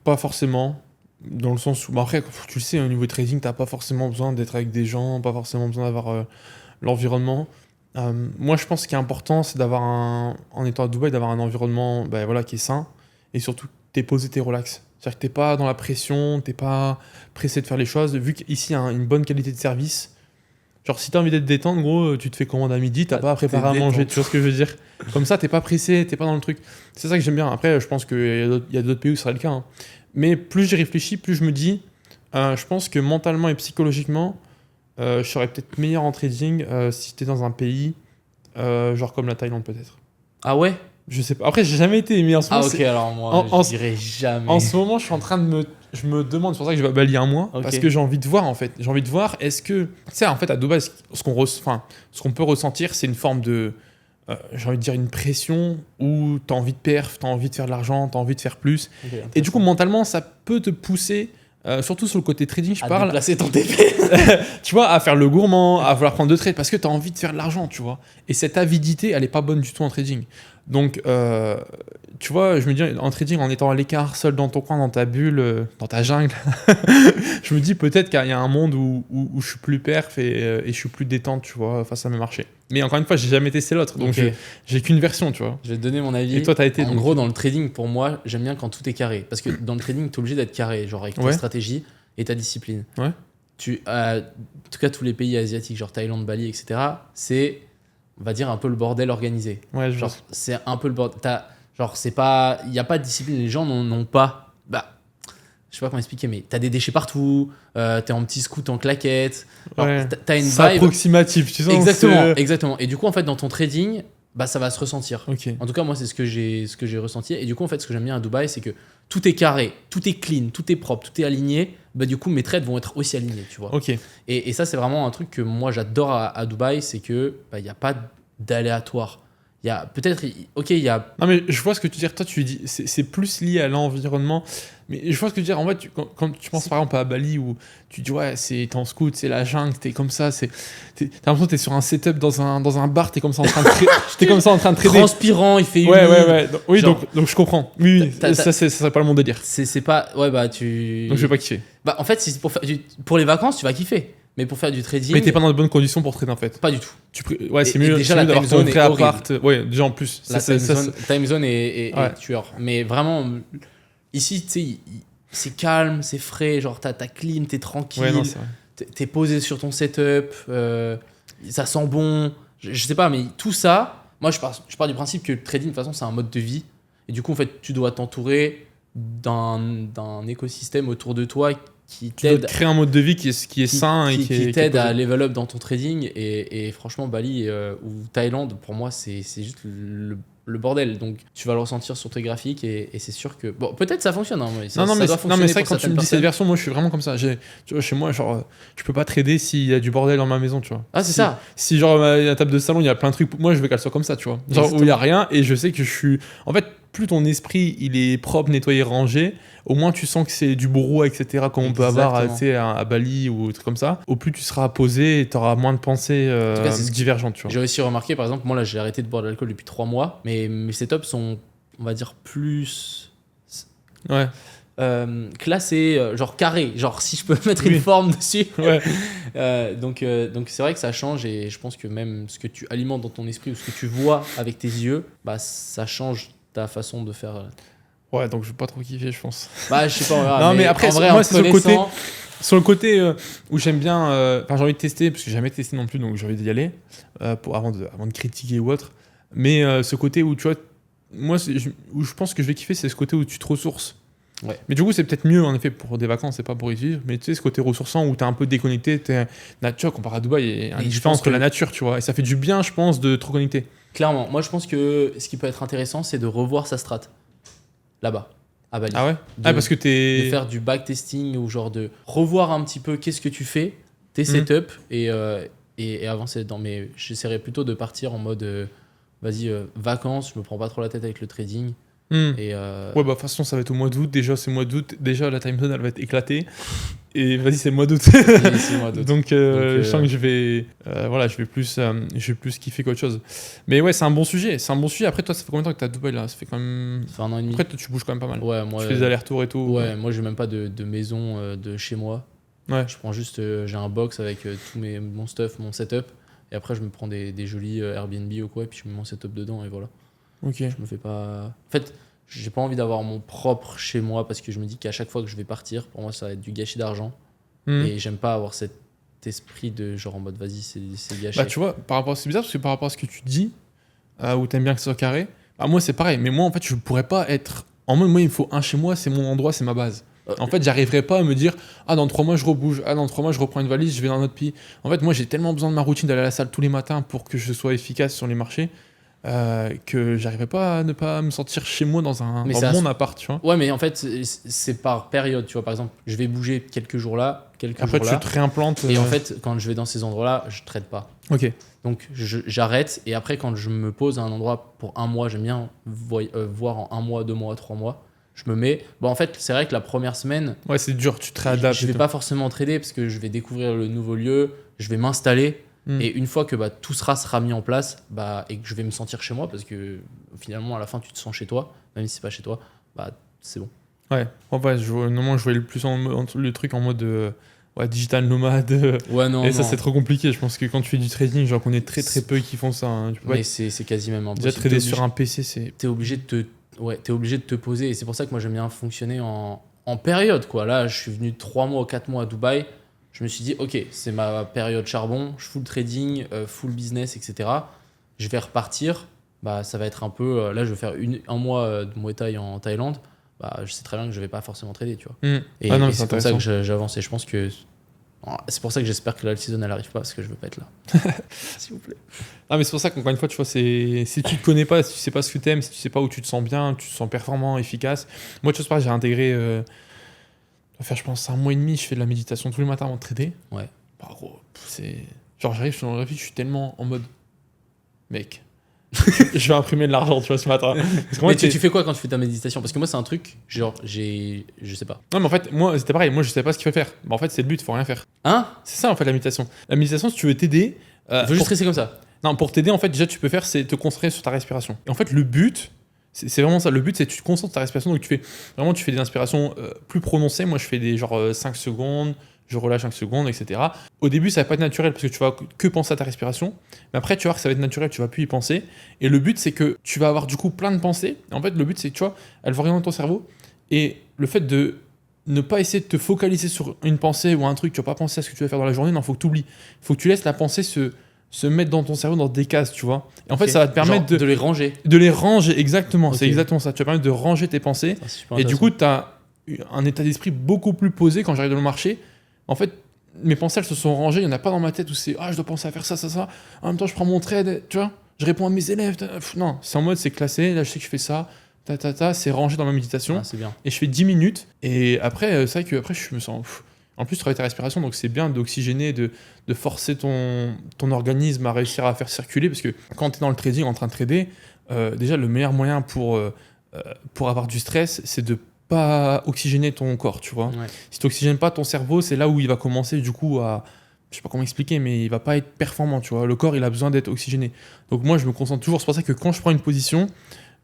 pas forcément. Dans le sens où, après, tu le sais, au niveau trading, t'as pas forcément besoin d'être avec des gens, pas forcément besoin d'avoir l'environnement. Moi, je pense qu'il est important, c'est d'avoir en étant à Dubaï, d'avoir un environnement qui est sain et surtout t'es posé, t'es relax. C'est-à-dire que t'es pas dans la pression, t'es pas pressé de faire les choses. Vu qu'ici, il y a une bonne qualité de service. Genre, si t'as envie d'être détente, gros, tu te fais commande à midi, t'as pas à préparer à manger, tu vois ce que je veux dire. Comme ça, t'es pas pressé, t'es pas dans le truc. C'est ça que j'aime bien. Après, je pense qu'il y a d'autres pays où ce serait le cas. Hein. Mais plus j'y réfléchis, plus je me dis, je pense que mentalement et psychologiquement, je serais peut-être meilleur en trading si t'es dans un pays, genre comme la Thaïlande peut-être. Ah ouais ? Je sais pas. Après, j'ai jamais été, mais en ce moment. Ah ok, alors moi, je dirais jamais. En ce moment, je suis en train de je me demande, c'est pour ça que je vais à Bali un mois, parce que j'ai envie de voir en fait. J'ai envie de voir, est-ce que. Tu sais, en fait, à Dubaï, ce qu'on peut ressentir, c'est une forme de. J'ai envie de dire une pression où t'as envie de perf, t'as envie de faire de l'argent, t'as envie de faire plus. Okay, et du coup, mentalement, ça peut te pousser. Surtout sur le côté trading, je parle. À déplacer ton TP. Tu vois, à faire le gourmand, à vouloir prendre de trades parce que tu as envie de faire de l'argent, tu vois. Et cette avidité, elle est pas bonne du tout en trading. Donc, tu vois, je me dis, en trading, en étant à l'écart, seul dans ton coin, dans ta bulle, dans ta jungle, je me dis peut-être qu'il y a un monde où je suis plus perf et je suis plus détente, tu vois, face à mes marchés. Mais encore une fois, j'ai jamais testé l'autre, donc j'ai qu'une version, tu vois. Je vais te donner mon avis. Et toi, t'as été. En gros, dans le trading, pour moi, j'aime bien quand tout est carré. Parce que dans le trading, t'es obligé d'être carré, genre avec ta stratégie et ta discipline. Ouais. En tout cas, tous les pays asiatiques, genre Thaïlande, Bali, etc., c'est, on va dire, un peu le bordel organisé. Ouais, genre, c'est un peu le bordel. Genre, c'est pas. Il n'y a pas de discipline, les gens n'ont pas. je sais pas comment expliquer, mais t'as des déchets partout, t'es en petit scoot en claquette, alors, Ouais. t'as une C'est vibe. approximatif, tu sais. Exactement. Et du coup, en fait, dans ton trading, bah, ça va se ressentir. Ok. En tout cas, moi, c'est ce que j'ai ressenti. Et du coup, en fait, ce que j'aime bien à Dubaï, c'est que tout est carré, tout est clean, tout est propre, tout est aligné. Bah, du coup, mes trades vont être aussi alignés, tu vois. Ok. Et ça, c'est vraiment un truc que moi, j'adore à Dubaï, c'est que bah, y a pas d'aléatoire. Il y a peut-être, ok, il y a. Non, mais je vois ce que tu veux dire. Toi, tu dis, c'est plus lié à l'environnement. Mais je vois ce que tu veux dire. En fait, quand tu penses par exemple à Bali où tu dis, ouais, t'es en scout, c'est la jungle, t'es comme ça. T'as l'impression que t'es sur un setup dans un bar, t'es comme ça en train de t'es comme ça en train de trader. Transpirant, il fait humide. Ouais. Oui, Genre, donc je comprends. Oui, ça serait pas le mon délire. c'est pas. Ouais, bah, tu. Donc je vais pas kiffer. Bah, en fait, si c'est pour les vacances, tu vas kiffer. Mais pour faire du trading. Mais t'es pas dans de bonnes conditions pour trader en fait. Pas du tout. Ouais, c'est mieux, déjà, c'est la mieux d'avoir time ton zone vrai est appart. Ouais, déjà en plus. La time zone est Ouais. tueur. Mais vraiment, ici, tu sais, c'est calme, c'est frais. Genre, t'as clean, t'es tranquille. Ouais, non, c'est vrai. T'es posé sur ton setup. Ça sent bon. Je sais pas, mais tout ça, moi, je pars du principe que le trading, de toute façon, c'est un mode de vie. Et du coup, en fait, tu dois t'entourer d'un écosystème autour de toi qui Tu dois t'aide. créer un mode de vie qui est sain et qui t'aide qui est à posé. level up dans ton trading et franchement Bali ou Thaïlande pour moi c'est juste le bordel, donc tu vas le ressentir sur tes graphiques et c'est sûr que bon peut-être ça fonctionne hein, mais ça, Non, ça mais doit c'est vrai fonctionner que pour quand tu me certaines dis cette personnes. version, moi je suis vraiment comme ça. Tu vois, chez moi, genre, je peux pas trader s'il y a du bordel dans ma maison, tu vois. Ah c'est ça, Si genre la table de salon, il y a plein de trucs, moi je veux qu'elle soit comme ça, tu vois. Genre où il y a rien et je sais que je suis. En fait, plus ton esprit il est propre, nettoyé, rangé, au moins tu sens que c'est du brouhaha, etc. Comme on peut avoir Exactement. tu sais, à Bali ou trucs comme ça. Au plus tu seras posé et tu auras moins de pensées tout cas, c'est ce que divergentes, tu vois. j'ai aussi remarqué. Par exemple moi là j'ai arrêté de boire de l'alcool depuis 3 mois mais mes setups sont on va dire plus Ouais, classés, genre carré, genre si je peux mettre Oui. une forme dessus. ouais. Donc c'est vrai que ça change et je pense que même ce que tu alimentes dans ton esprit ou ce que tu vois avec tes yeux, bah ça change ta façon de faire. Ouais, donc je vais pas trop kiffer, je pense. Bah je sais pas, on verra, Non, mais après, en vrai moi, en c'est sur le côté- connaissant, Sur le côté où j'aime bien, enfin j'ai envie de tester, parce que j'ai jamais testé non plus, donc j'ai envie d'y aller, avant de critiquer ou autre. Mais ce côté où tu vois, moi, où je pense que je vais kiffer, c'est ce côté où tu te ressources. Ouais. Mais du coup, c'est peut-être mieux en effet pour des vacances et pas pour y vivre. Mais tu sais, ce côté ressourçant où t'es un peu déconnecté, t'es nature comparé à Dubaï, il y a Et une je différence pense que que- la nature, tu vois. Et ça fait du bien, je pense, de trop connecter. clairement, moi je pense que ce qui peut être intéressant c'est de revoir sa strat là-bas à Bali. Ah ouais De- Ah, parce que de t'es. faire du backtesting ou genre de revoir un petit peu qu'est-ce que tu fais, tes Mhm. setups et avancer dedans. Mais j'essaierai plutôt de partir en mode vas-y, vacances, je me prends pas trop la tête avec le trading. Hmm. Et Ouais, bah, de toute façon, ça va être au mois d'août. Déjà, c'est mois d'août. Déjà, la time zone, elle va être éclatée. Et vas-y, c'est le mois d'août. c'est moi d'autres. Donc, Donc, je sens que je vais plus kiffer qu'autre chose. Mais ouais, c'est un bon sujet. C'est un bon sujet. Après, toi, ça fait combien de temps que t'es à Dubaï là? Ça fait quand même. Ça fait 1 an et demi. Après, toi, tu bouges quand même pas mal. Ouais, moi, Tu fais des allers-retours et tout. ouais, moi j'ai même pas de maison de chez moi. Ouais. Je prends juste, j'ai un box avec tout mon stuff, mon setup. Et après, je me prends des jolis Airbnb ou quoi, et puis je mets mon setup dedans, et voilà. Ok. Je me fais pas. En fait, j'ai pas envie d'avoir mon propre chez moi parce que je me dis qu'à chaque fois que je vais partir, pour moi, ça va être du gâchis d'argent. Hmm. Et j'aime pas avoir cet esprit de genre en mode vas-y, c'est gâché. Bah, tu vois, c'est bizarre parce que par rapport à ce que tu dis, où t'aimes bien que ce soit carré, bah, moi, c'est pareil. Mais moi, en fait, je pourrais pas être. En mode, moi, il me faut un chez moi, c'est mon endroit, c'est ma base. En fait, j'arriverais pas à me dire, ah, dans 3 mois, je rebouge, ah, dans 3 mois, je reprends une valise, je vais dans un autre pays. En fait, moi, j'ai tellement besoin de ma routine d'aller à la salle tous les matins pour que je sois efficace sur les marchés, que j'arriverais pas à ne pas me sentir chez moi dans Mais dans ça mon appart, tu vois. Ouais, mais en fait, c'est par période, tu vois. Par exemple, je vais bouger quelques jours là, quelques Après, jours tu là. te réimplantes. Et en fait, quand je vais dans ces endroits-là, je traite pas. Ok. Donc j'arrête et après quand je me pose à un endroit pour 1 mois, j'aime bien voir en 1 mois, 2 mois, 3 mois, je me mets... Bon en fait c'est vrai que la première semaine, Ouais, c'est dur, tu te réadaptes. je vais et tout. pas forcément trader parce que je vais découvrir le nouveau lieu, je vais m'installer Hmm. et une fois que bah, tout sera mis en place et que je vais me sentir chez moi parce que finalement à la fin tu te sens chez toi, même si c'est pas chez toi, bah c'est bon. Ouais, normalement, je voyais le plus le truc en mode ouais, digital nomade. Ouais non, Et ça, non. c'est trop compliqué. Je pense que quand tu fais du trading, j'en connais très peu qui font ça. Hein. Tu peux pas Mais c'est quasi même déjà impossible. trader sur un PC, c'est. T'es obligé de te poser et c'est pour ça que moi j'aime bien fonctionner en période quoi. Là je suis venu 3 mois ou 4 mois à Dubaï, je me suis dit ok c'est ma période charbon, je full trading, full business etc. Je vais repartir, bah ça va être un peu, là je vais faire 1 mois de Muay Thai en Thaïlande, bah, je sais très bien que je vais pas forcément trader, tu vois. Et Et, non, et mais c'est comme ça que j'avance. Et je pense que. C'est pour ça que j'espère que la season elle arrive pas, parce que je veux pas être là. S'il vous plaît. Ah, mais c'est pour ça qu'encore une fois, tu vois, si tu te connais pas, si tu sais pas ce que t'aimes, si tu sais pas où tu te sens bien, tu te sens performant, efficace. Moi, tu vois, j'ai intégré. Ça va faire, je pense, 1 mois et demi, je fais de la méditation tous les matins avant de trader. Ouais. Bah, gros, c'est. Genre, j'arrive, je suis dans la vie, je suis tellement en mode. Mec. Je vais imprimer de l'argent, tu vois, ce matin. Parce qu'en Mais fait, tu fais quoi quand tu fais ta méditation? Parce que moi, c'est un truc, genre, je sais pas. Non, mais en fait, moi, c'était pareil. Moi, je savais pas ce qu'il faut faire. Bah, en fait, c'est le but, faut rien faire. Hein? C'est ça, en fait, la méditation. La méditation, si tu veux t'aider. Il faut juste rester comme ça. Non, pour t'aider, en fait, déjà, tu peux faire, c'est te concentrer sur ta respiration. Et en fait, le but, c'est vraiment ça. Le but, c'est que tu te concentres sur ta respiration. Donc, tu fais des inspirations plus prononcées. Moi, je fais des genre 5 secondes, je relâche 5 secondes, etc. Au début, ça va pas être naturel parce que tu vas que penser à ta respiration. Mais après, tu vas voir que ça va être naturel, tu vas plus y penser. Et le but, c'est que tu vas avoir du coup plein de pensées. Et en fait, le but, c'est que tu vois, elles vont orienter ton cerveau. Et le fait de ne pas essayer de te focaliser sur une pensée ou un truc, tu vas pas penser à ce que tu vas faire dans la journée, non, faut que tu oublies. Faut que tu laisses la pensée se mettre dans ton cerveau dans des cases, tu vois. Et en fait, ça va te permettre Genre, de les ranger. de les ranger, exactement. Ok. C'est exactement ça. Tu vas permettre de ranger tes pensées. Ah, c'est super Et du intéressant. coup, tu as un état d'esprit beaucoup plus posé quand j'arrive dans le marché. En fait, mes pensées, elles se sont rangées. Il n'y en a pas dans ma tête où c'est je dois penser à faire ça, ça, ça. En même temps, je prends mon trade, tu vois. Je réponds à mes élèves. Non, c'est en mode, c'est classé. Là, je sais que je fais ça. C'est rangé dans ma méditation. Ah, c'est bien. Et je fais 10 minutes. Et après, c'est vrai que après, je me sens. En plus, tu travailles ta respiration, donc c'est bien d'oxygéner, de forcer ton organisme à réussir à faire circuler. Parce que quand tu es dans le trading, en train de trader, déjà, le meilleur moyen pour avoir du stress, c'est de pas oxygéner ton corps, tu vois. Ouais. Si tu n'oxygènes pas ton cerveau, c'est là où il va commencer, du coup, à. Je sais pas comment expliquer, mais il va pas être performant, tu vois. Le corps, il a besoin d'être oxygéné. Donc, moi, je me concentre toujours. C'est pour ça que quand je prends une position,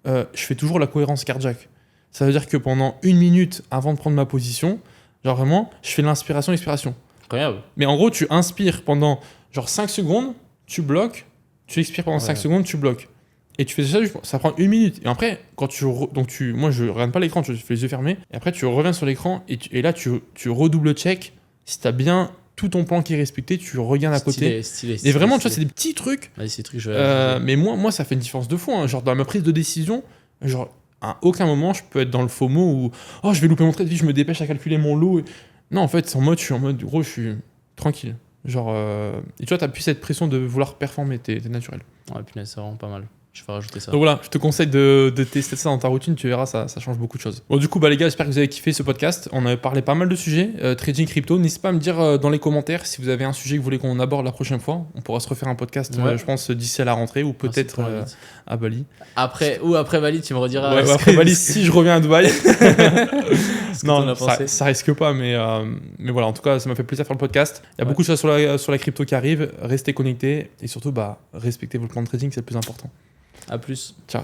je fais toujours la cohérence cardiaque. Ça veut dire que pendant 1 minute avant de prendre ma position, genre vraiment, je fais l'inspiration, l'expiration. Incroyable. Mais en gros, tu inspires pendant genre 5 secondes, tu bloques, tu expires pendant 5 secondes, tu bloques. Et tu fais ça, ça prend 1 minute. Et après, quand moi, je regarde pas l'écran, je fais les yeux fermés. Et après, tu reviens sur l'écran et là, tu redouble check. Si tu as bien tout ton plan qui est respecté, tu regardes à côté. Stylé. Et vraiment, tu vois, c'est des petits trucs. Vas-y, ces trucs, je vais. Mais moi, ça fait une différence de fou. Hein. Genre, dans ma prise de décision, genre, à aucun moment, je peux être dans le FOMO où je vais louper mon trade, je me dépêche à calculer mon lot. Non, en fait, je suis en mode, gros, je suis tranquille. Genre, et tu vois, t'as plus cette pression de vouloir performer, t'es naturel. Ouais, punaise, c'est vraiment pas mal. Je vais rajouter ça. Donc voilà, je te conseille de tester ça dans ta routine, tu verras, ça change beaucoup de choses. Bon, du coup, les gars, j'espère que vous avez kiffé ce podcast. On a parlé pas mal de sujets, trading crypto. N'hésitez pas à me dire dans les commentaires si vous avez un sujet que vous voulez qu'on aborde la prochaine fois. On pourra se refaire un podcast, je pense, d'ici à la rentrée ou peut-être à Bali. Après Bali, tu me rediras. Ouais, après Bali, si je reviens à Dubaï. Non, pensé. ça risque pas, mais voilà, en tout cas, ça m'a fait plaisir de faire le podcast. Il y a beaucoup de choses sur la crypto qui arrivent. Restez connectés et surtout, respectez votre plan de trading, c'est le plus important. À plus. Ciao.